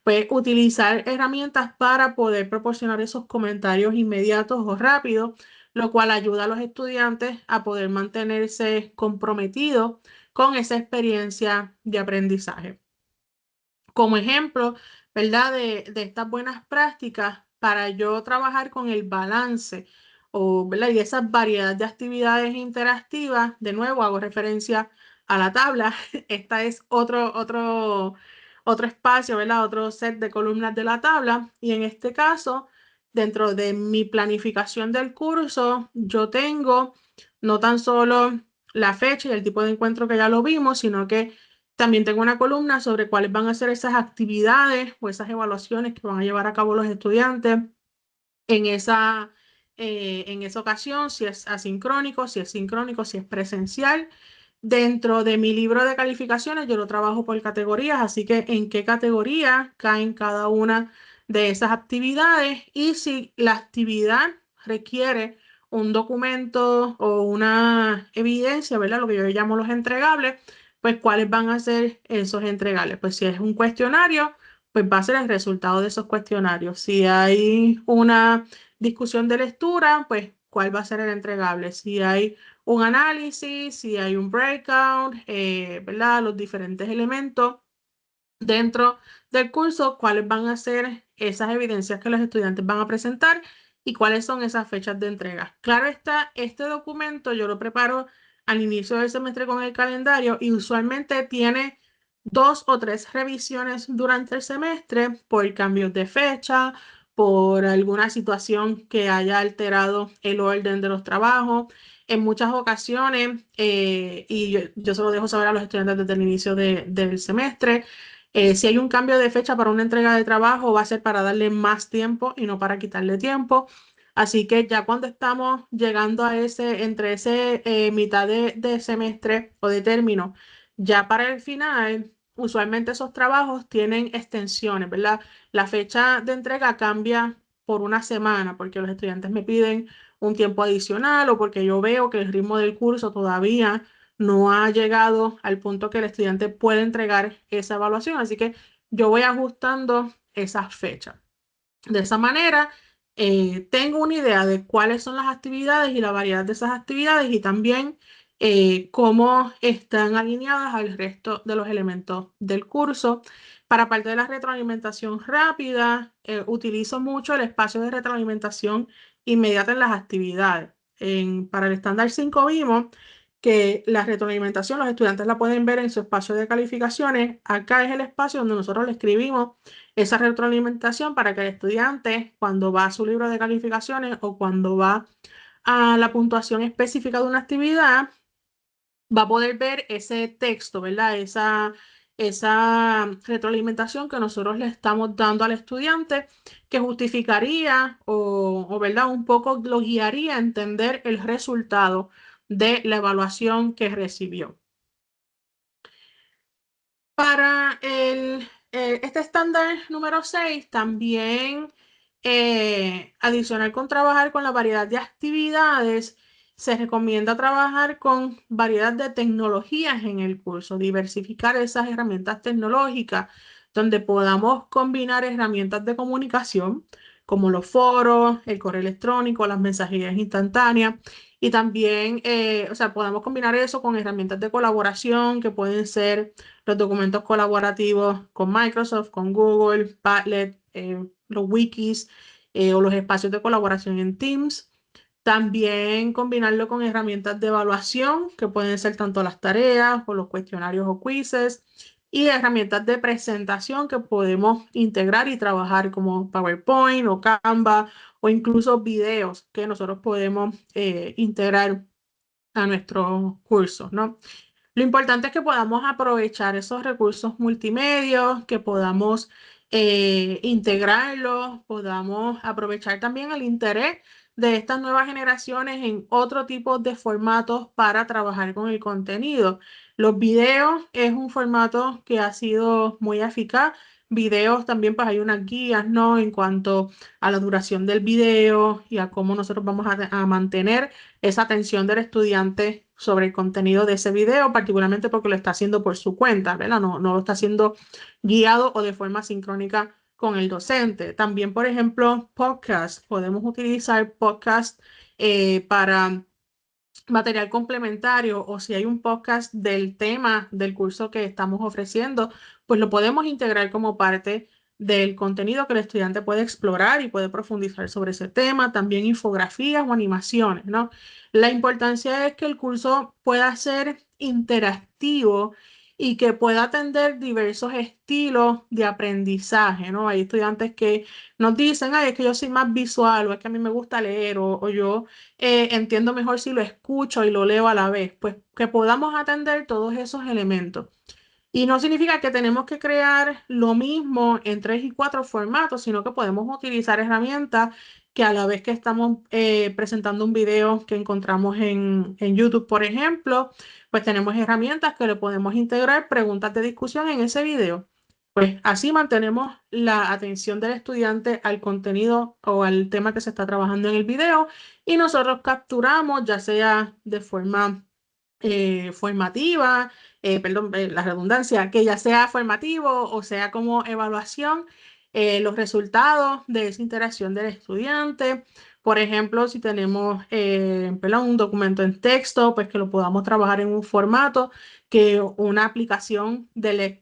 Pues utilizar herramientas para poder proporcionar esos comentarios inmediatos o rápidos, lo cual ayuda a los estudiantes a poder mantenerse comprometidos con esa experiencia de aprendizaje. Como ejemplo, ¿verdad? De estas buenas prácticas para yo trabajar con el balance o, ¿verdad? Y esas variedades de actividades interactivas, de nuevo hago referencia a la tabla. Esta es otro espacio, ¿verdad? Otro set de columnas de la tabla. Y en este caso, dentro de mi planificación del curso, yo tengo no tan solo la fecha y el tipo de encuentro que ya lo vimos, sino que también tengo una columna sobre cuáles van a ser esas actividades o esas evaluaciones que van a llevar a cabo los estudiantes en esa ocasión, si es asincrónico, si es sincrónico, si es presencial. Dentro de mi libro de calificaciones, yo lo trabajo por categorías, así que en qué categoría caen cada una de esas actividades y si la actividad requiere un documento o una evidencia, ¿verdad? Lo que yo llamo los entregables, pues cuáles van a ser esos entregables. Pues si es un cuestionario, pues va a ser el resultado de esos cuestionarios. Si hay una discusión de lectura, pues cuál va a ser el entregable. Si hay un análisis, si hay un breakout, ¿verdad? Los diferentes elementos dentro del curso, cuáles van a ser esas evidencias que los estudiantes van a presentar y cuáles son esas fechas de entrega. Claro está, este documento yo lo preparo al inicio del semestre con el calendario y usualmente tiene 2 o 3 revisiones durante el semestre por cambios de fecha, por alguna situación que haya alterado el orden de los trabajos. En muchas ocasiones, y yo se lo dejo saber a los estudiantes desde el inicio del semestre, si hay un cambio de fecha para una entrega de trabajo, va a ser para darle más tiempo y no para quitarle tiempo. Así que ya cuando estamos llegando a entre ese mitad de semestre o de término, ya para el final, usualmente esos trabajos tienen extensiones, ¿verdad? La fecha de entrega cambia por una semana porque los estudiantes me piden un tiempo adicional o porque yo veo que el ritmo del curso todavía no ha llegado al punto que el estudiante puede entregar esa evaluación. Así que yo voy ajustando esas fechas. De esa manera, tengo una idea de cuáles son las actividades y la variedad de esas actividades y también cómo están alineadas al resto de los elementos del curso. Para parte de la retroalimentación rápida, utilizo mucho el espacio de retroalimentación inmediata en las actividades. Para el estándar 5 vimos que la retroalimentación los estudiantes la pueden ver en su espacio de calificaciones. Acá es el espacio donde nosotros le escribimos esa retroalimentación para que el estudiante, cuando va a su libro de calificaciones o cuando va a la puntuación específica de una actividad, va a poder ver ese texto, ¿verdad? Esa retroalimentación que nosotros le estamos dando al estudiante, que justificaría ¿verdad? Un poco lo guiaría a entender el resultado de la evaluación que recibió. Para este estándar número 6, también adicional con trabajar con la variedad de actividades, se recomienda trabajar con variedad de tecnologías en el curso, diversificar esas herramientas tecnológicas donde podamos combinar herramientas de comunicación como los foros, el correo electrónico, las mensajerías instantáneas y también, o sea, podamos combinar eso con herramientas de colaboración que pueden ser los documentos colaborativos con Microsoft, con Google, Padlet, los wikis o los espacios de colaboración en Teams. También combinarlo con herramientas de evaluación, que pueden ser tanto las tareas o los cuestionarios o quizzes, y herramientas de presentación que podemos integrar y trabajar como PowerPoint o Canva o incluso videos que nosotros podemos integrar a nuestros cursos, ¿no? Lo importante es que podamos aprovechar esos recursos multimedios, que podamos integrarlos, podamos aprovechar también el interés de estas nuevas generaciones en otro tipo de formatos para trabajar con el contenido. Los videos es un formato que ha sido muy eficaz. Videos también, pues hay unas guías, ¿no? En cuanto a la duración del video y a cómo nosotros vamos a mantener esa atención del estudiante sobre el contenido de ese video, particularmente porque lo está haciendo por su cuenta, ¿verdad? No lo está haciendo guiado o de forma sincrónica con el docente. También, por ejemplo, podcast. Podemos utilizar podcast para material complementario o si hay un podcast del tema del curso que estamos ofreciendo, pues lo podemos integrar como parte del contenido que el estudiante puede explorar y puede profundizar sobre ese tema, también infografías o animaciones, ¿no? La importancia es que el curso pueda ser interactivo y que pueda atender diversos estilos de aprendizaje, ¿no? Hay estudiantes que nos dicen, ay, es que yo soy más visual o es que a mí me gusta leer o yo entiendo mejor si lo escucho y lo leo a la vez, pues que podamos atender todos esos elementos. Y no significa que tenemos que crear lo mismo en 3 y 4 formatos, sino que podemos utilizar herramientas que a la vez que estamos presentando un video que encontramos en YouTube, por ejemplo, pues tenemos herramientas que le podemos integrar preguntas de discusión en ese video. Pues así mantenemos la atención del estudiante al contenido o al tema que se está trabajando en el video y nosotros capturamos, ya sea de forma formativa, perdón, la redundancia, que ya sea formativo o sea como evaluación, los resultados de esa interacción del estudiante. Por ejemplo, si tenemos perdón, un documento en texto, pues que lo podamos trabajar en un formato que una aplicación de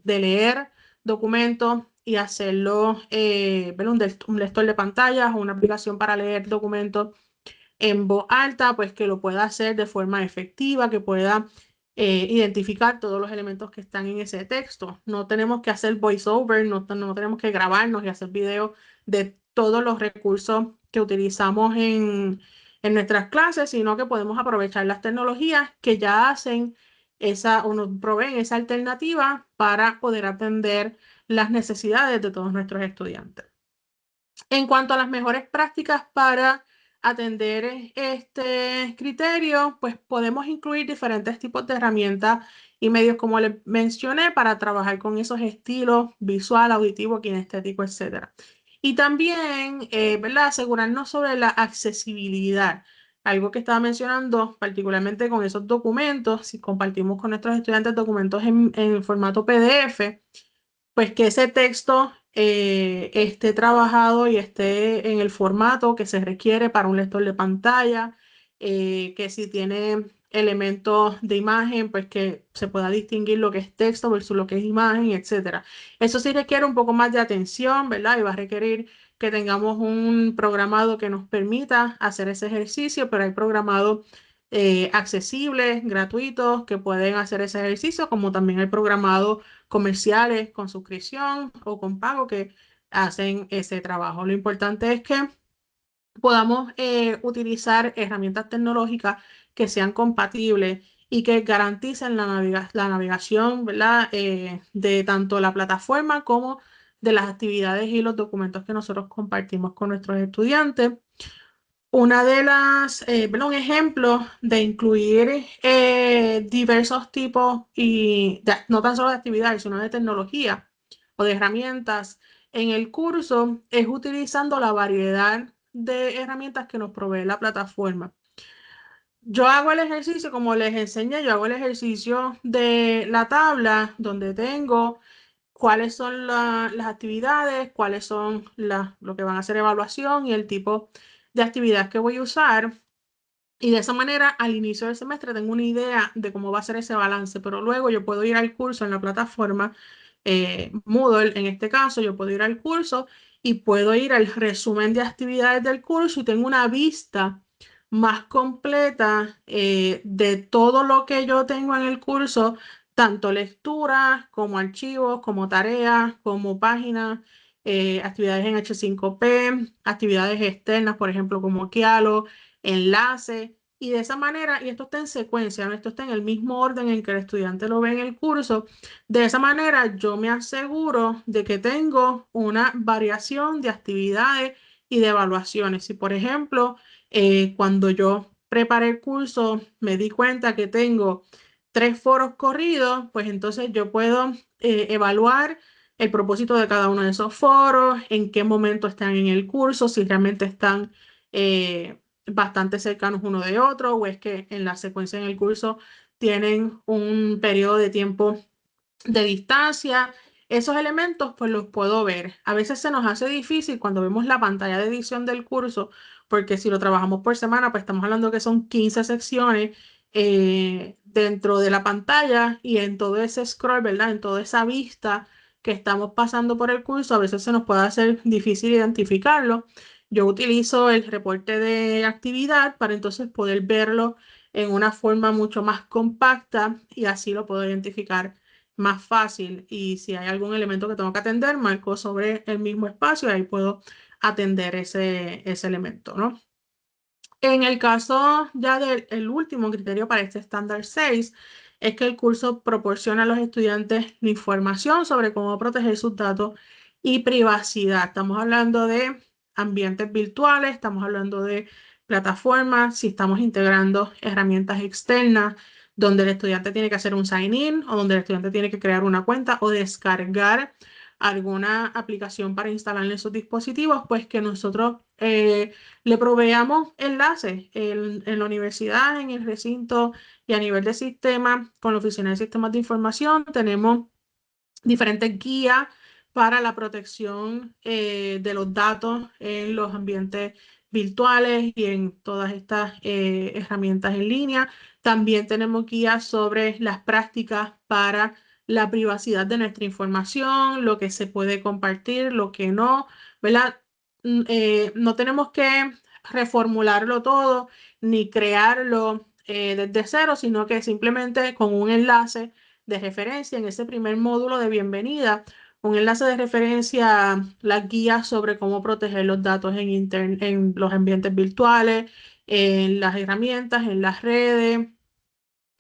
leer documentos y hacerlo, perdón, un lector de pantallas o una aplicación para leer documentos en voz alta, pues que lo pueda hacer de forma efectiva, que pueda identificar todos los elementos que están en ese texto. No tenemos que hacer voiceover, no tenemos que grabarnos y hacer videos de todos los recursos que utilizamos en nuestras clases, sino que podemos aprovechar las tecnologías que ya hacen esa o nos proveen esa alternativa para poder atender las necesidades de todos nuestros estudiantes. En cuanto a las mejores prácticas para atender este criterio, pues podemos incluir diferentes tipos de herramientas y medios, como les mencioné, para trabajar con esos estilos visual, auditivo, kinestético, etc. Y también, ¿verdad? Asegurarnos sobre la accesibilidad. Algo que estaba mencionando, particularmente con esos documentos, si compartimos con nuestros estudiantes documentos en formato PDF, pues que ese texto esté trabajado y esté en el formato que se requiere para un lector de pantalla, que si tiene elementos de imagen, pues que se pueda distinguir lo que es texto versus lo que es imagen, etcétera. Eso sí requiere un poco más de atención, ¿verdad? Y va a requerir que tengamos un programado que nos permita hacer ese ejercicio, pero hay programados accesibles, gratuitos, que pueden hacer ese ejercicio, como también hay programados comerciales con suscripción o con pago que hacen ese trabajo. Lo importante es que podamos utilizar herramientas tecnológicas que sean compatibles y que garanticen la navegación, ¿verdad? De tanto la plataforma como de las actividades y los documentos que nosotros compartimos con nuestros estudiantes. Una de las, un ejemplo de incluir diversos tipos y no tan solo de actividades, sino de tecnología o de herramientas en el curso es utilizando la variedad de herramientas que nos provee la plataforma. Yo hago el ejercicio, como les enseñé, yo hago el ejercicio de la tabla donde tengo cuáles son las actividades, cuáles son lo que van a ser evaluación y el tipo de actividad que voy a usar. Y de esa manera, al inicio del semestre tengo una idea de cómo va a ser ese balance, pero luego yo puedo ir al curso en la plataforma Moodle, en este caso, yo puedo ir al curso y puedo ir al resumen de actividades del curso y tengo una vista más completa de todo lo que yo tengo en el curso, tanto lecturas como archivos, como tareas, como páginas, actividades en H5P, actividades externas, por ejemplo, como Kialo, enlace. Y de esa manera, y esto está en secuencia, ¿no? Esto está en el mismo orden en que el estudiante lo ve en el curso. De esa manera, yo me aseguro de que tengo una variación de actividades y de evaluaciones. Si, por ejemplo, cuando yo preparé el curso, me di cuenta que tengo 3 foros corridos, pues entonces yo puedo evaluar el propósito de cada uno de esos foros, en qué momento están en el curso, si realmente están bastante cercanos uno de otro, o es que en la secuencia en el curso tienen un periodo de tiempo de distancia. Esos elementos pues los puedo ver. A veces se nos hace difícil cuando vemos la pantalla de edición del curso, porque si lo trabajamos por semana, pues estamos hablando que son 15 secciones dentro de la pantalla y en todo ese scroll, ¿verdad? En toda esa vista que estamos pasando por el curso, a veces se nos puede hacer difícil identificarlo. Yo utilizo el reporte de actividad para entonces poder verlo en una forma mucho más compacta y así lo puedo identificar más fácil. Y si hay algún elemento que tengo que atender, marco sobre el mismo espacio y ahí puedo atender ese elemento, ¿no? En el caso ya del último criterio para este estándar 6 es que el curso proporciona a los estudiantes la información sobre cómo proteger sus datos y privacidad. Estamos hablando de ambientes virtuales, estamos hablando de plataformas, si estamos integrando herramientas externas donde el estudiante tiene que hacer un sign-in o donde el estudiante tiene que crear una cuenta o descargar alguna aplicación para instalar en sus dispositivos, pues que nosotros le proveamos enlaces en la universidad, en el recinto y a nivel de sistema, con la Oficina de Sistemas de Información, tenemos diferentes guías para la protección de los datos en los ambientes virtuales y en todas estas herramientas en línea. También tenemos guías sobre las prácticas para la privacidad de nuestra información, lo que se puede compartir, lo que no, ¿verdad? No tenemos que reformularlo todo ni crearlo desde cero, sino que simplemente con un enlace de referencia en ese primer módulo de bienvenida, un enlace de referencia a las guías sobre cómo proteger los datos en los ambientes virtuales, en las herramientas, en las redes,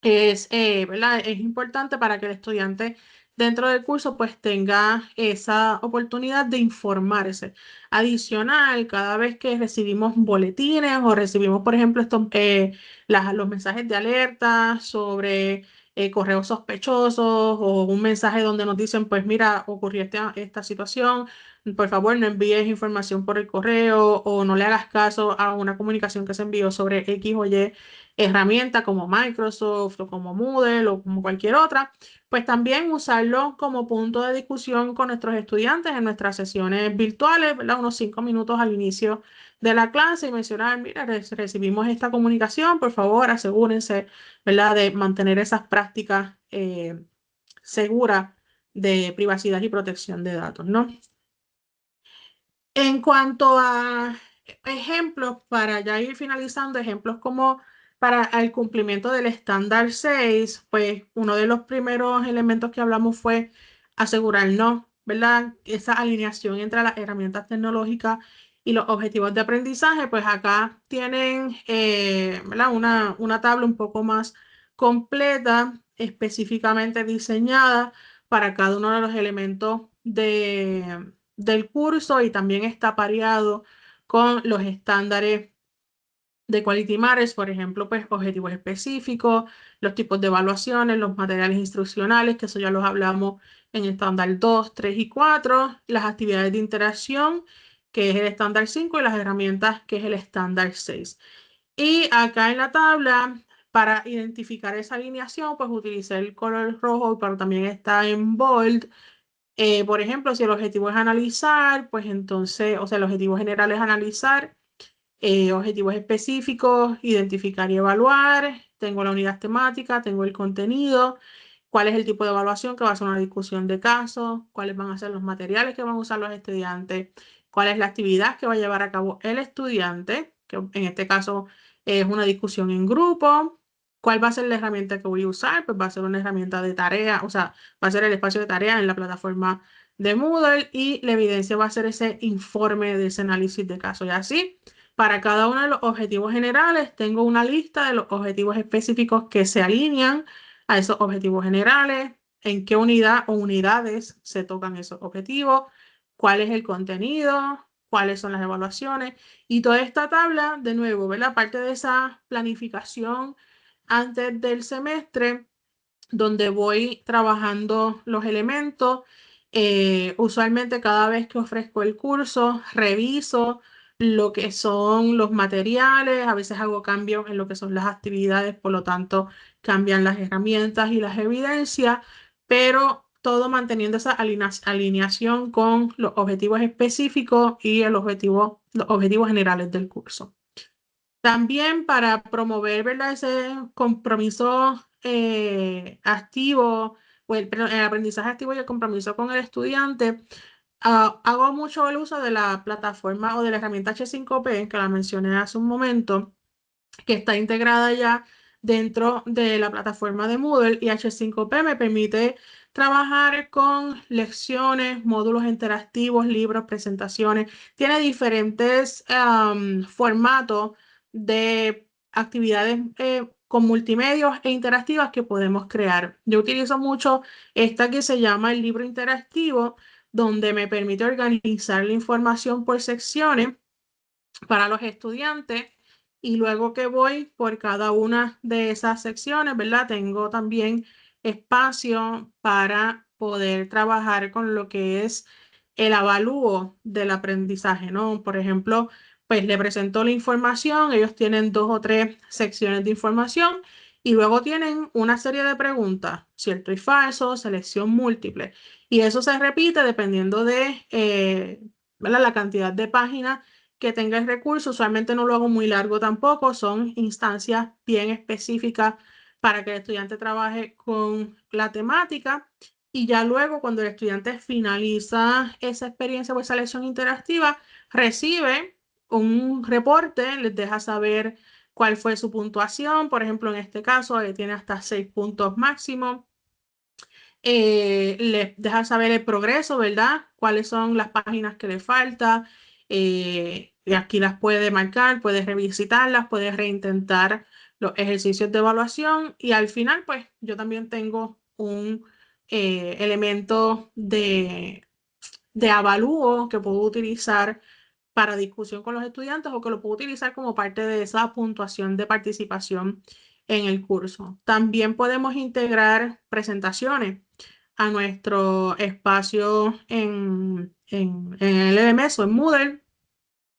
¿verdad? Es importante para que el estudiante dentro del curso pues tenga esa oportunidad de informarse. Adicional, cada vez que recibimos boletines o recibimos, por ejemplo, los mensajes de alerta sobre correos sospechosos o un mensaje donde nos dicen, pues mira, ocurrió esta situación, por favor no envíes información por el correo o no le hagas caso a una comunicación que se envió sobre X o Y herramienta como Microsoft o como Moodle o como cualquier otra, pues también usarlo como punto de discusión con nuestros estudiantes en nuestras sesiones virtuales, ¿verdad? Unos 5 minutos al inicio de la clase y mencionar, mira, recibimos esta comunicación, por favor, asegúrense, ¿verdad? De mantener esas prácticas seguras de privacidad y protección de datos, ¿no? En cuanto a ejemplos, para ya ir finalizando, ejemplos como para el cumplimiento del estándar 6, pues uno de los primeros elementos que hablamos fue asegurarnos, ¿verdad? Esa alineación entre las herramientas tecnológicas y los objetivos de aprendizaje, pues acá tienen, ¿verdad? Una tabla un poco más completa, específicamente diseñada para cada uno de los elementos del curso y también está pareado con los estándares de Quality Matters, por ejemplo, pues objetivos específicos, los tipos de evaluaciones, los materiales instruccionales, que eso ya los hablamos en el estándar 2, 3 y 4, las actividades de interacción, que es el estándar 5 y las herramientas, que es el estándar 6. Y acá en la tabla, para identificar esa alineación, pues utilicé el color rojo, pero también está en bold. Por ejemplo, si el objetivo es analizar, pues entonces, o sea, el objetivo general es analizar, objetivos específicos, identificar y evaluar, tengo la unidad temática, tengo el contenido, cuál es el tipo de evaluación que va a ser una discusión de casos, cuáles van a ser los materiales que van a usar los estudiantes, cuál es la actividad que va a llevar a cabo el estudiante, que en este caso es una discusión en grupo, cuál va a ser la herramienta que voy a usar, pues va a ser una herramienta de tarea, o sea, va a ser el espacio de tarea en la plataforma de Moodle y la evidencia va a ser ese informe de ese análisis de caso. Y así, para cada uno de los objetivos generales, tengo una lista de los objetivos específicos que se alinean a esos objetivos generales, en qué unidad o unidades se tocan esos objetivos, cuál es el contenido, cuáles son las evaluaciones y toda esta tabla, de nuevo, ¿verdad? Parte de esa planificación antes del semestre donde voy trabajando los elementos. Usualmente cada vez que ofrezco el curso, reviso lo que son los materiales, a veces hago cambios en lo que son las actividades, por lo tanto cambian las herramientas y las evidencias, pero todo manteniendo esa alineación con los objetivos específicos y los objetivos generales del curso. También para promover, ¿verdad? Ese compromiso activo, perdón, el aprendizaje activo y el compromiso con el estudiante, hago mucho el uso de la plataforma o de la herramienta H5P, que la mencioné hace un momento, que está integrada ya dentro de la plataforma de Moodle y H5P me permite trabajar con lecciones, módulos interactivos, libros, presentaciones. Tiene diferentes formatos de actividades con multimedios e interactivas que podemos crear. Yo utilizo mucho esta que se llama el libro interactivo, donde me permite organizar la información por secciones para los estudiantes y luego que voy por cada una de esas secciones, ¿verdad? Tengo también espacio para poder trabajar con lo que es el avalúo del aprendizaje, ¿no? Por ejemplo, pues le presento la información, ellos tienen 2 o 3 secciones de información y luego tienen una serie de preguntas, cierto y falso, selección múltiple. Y eso se repite dependiendo de, ¿verdad? La cantidad de páginas que tenga el recurso. Usualmente no lo hago muy largo tampoco, son instancias bien específicas para que el estudiante trabaje con la temática y ya luego cuando el estudiante finaliza esa experiencia o esa lección interactiva, recibe un reporte, les deja saber cuál fue su puntuación, por ejemplo, en este caso tiene hasta 6 puntos máximo. Les deja saber el progreso, ¿verdad? Cuáles son las páginas que le falta. Y aquí las puede marcar, puede revisitarlas, puede reintentar los ejercicios de evaluación y al final, pues yo también tengo un elemento de avalúo que puedo utilizar para discusión con los estudiantes o que lo puedo utilizar como parte de esa puntuación de participación en el curso. También podemos integrar presentaciones a nuestro espacio en el LMS o en Moodle.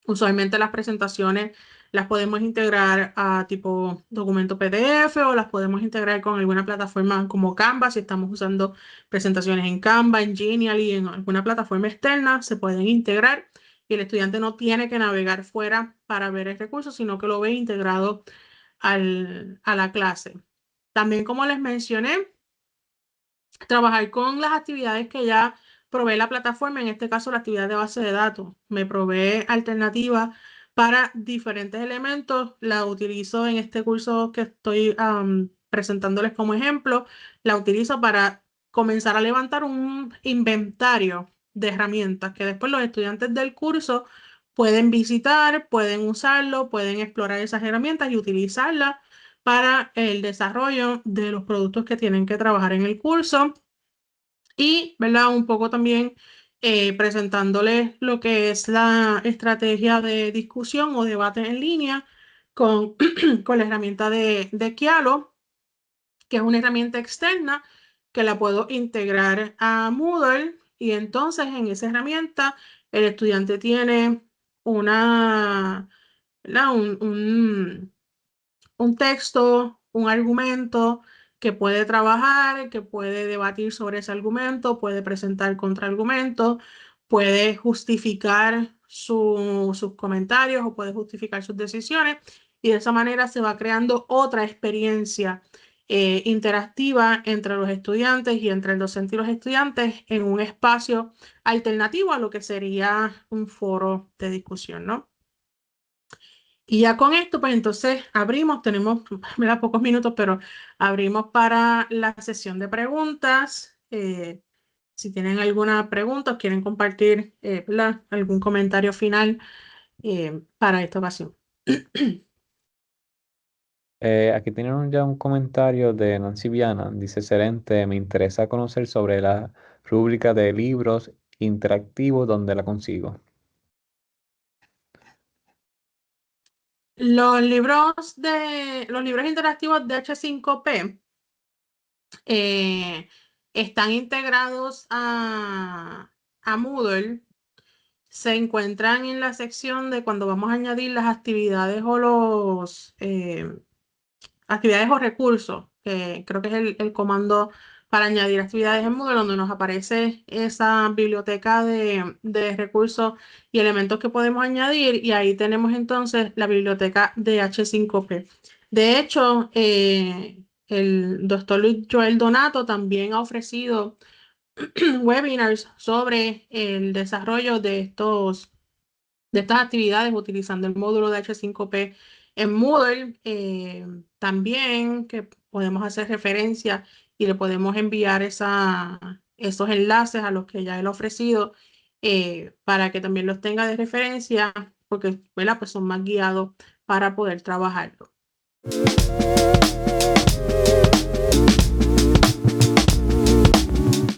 Usualmente las presentaciones las podemos integrar a tipo documento PDF o las podemos integrar con alguna plataforma como Canva. Si estamos usando presentaciones en Canva, en Genially, en alguna plataforma externa, se pueden integrar y el estudiante no tiene que navegar fuera para ver el recurso, sino que lo ve integrado a la clase. También, como les mencioné, trabajar con las actividades que ya provee la plataforma, en este caso la actividad de base de datos. Me provee alternativas para diferentes elementos. La utilizo en este curso que estoy presentándoles como ejemplo. La utilizo para comenzar a levantar un inventario de herramientas que después los estudiantes del curso pueden visitar, pueden usarlo, pueden explorar esas herramientas y utilizarlas para el desarrollo de los productos que tienen que trabajar en el curso y, ¿verdad? Un poco también presentándoles lo que es la estrategia de discusión o debate en línea con, con la herramienta de Kialo, que es una herramienta externa que la puedo integrar a Moodle y entonces en esa herramienta el estudiante tiene una, ¿verdad? un texto, un argumento que puede trabajar, que puede debatir sobre ese argumento, puede presentar contraargumentos, puede justificar sus comentarios o puede justificar sus decisiones y de esa manera se va creando otra experiencia interactiva entre los estudiantes y entre el docente y los estudiantes en un espacio alternativo a lo que sería un foro de discusión, ¿no? Y ya con esto, pues entonces abrimos, tenemos, ¿verdad? Pocos minutos, pero abrimos para la sesión de preguntas. Si tienen alguna pregunta o quieren compartir ¿verdad? Algún comentario final para esta ocasión. Aquí tienen ya un comentario de Nancy Viana. Dice, excelente, me interesa conocer sobre la rúbrica de libros interactivos, ¿dónde la consigo? Los libros interactivos de H5P están integrados a Moodle. Se encuentran en la sección de cuando vamos a añadir las actividades o los actividades o recursos, que creo que es el comando para añadir actividades en Moodle, donde nos aparece esa biblioteca de recursos y elementos que podemos añadir, y ahí tenemos entonces la biblioteca de H5P. De hecho, el doctor Luis Joel Donato también ha ofrecido webinars sobre el desarrollo de estas actividades utilizando el módulo de H5P en Moodle. También que podemos hacer referencia y le podemos enviar esos enlaces a los que ya él ha ofrecido para que también los tenga de referencia, porque ¿verdad? Pues son más guiados para poder trabajarlo.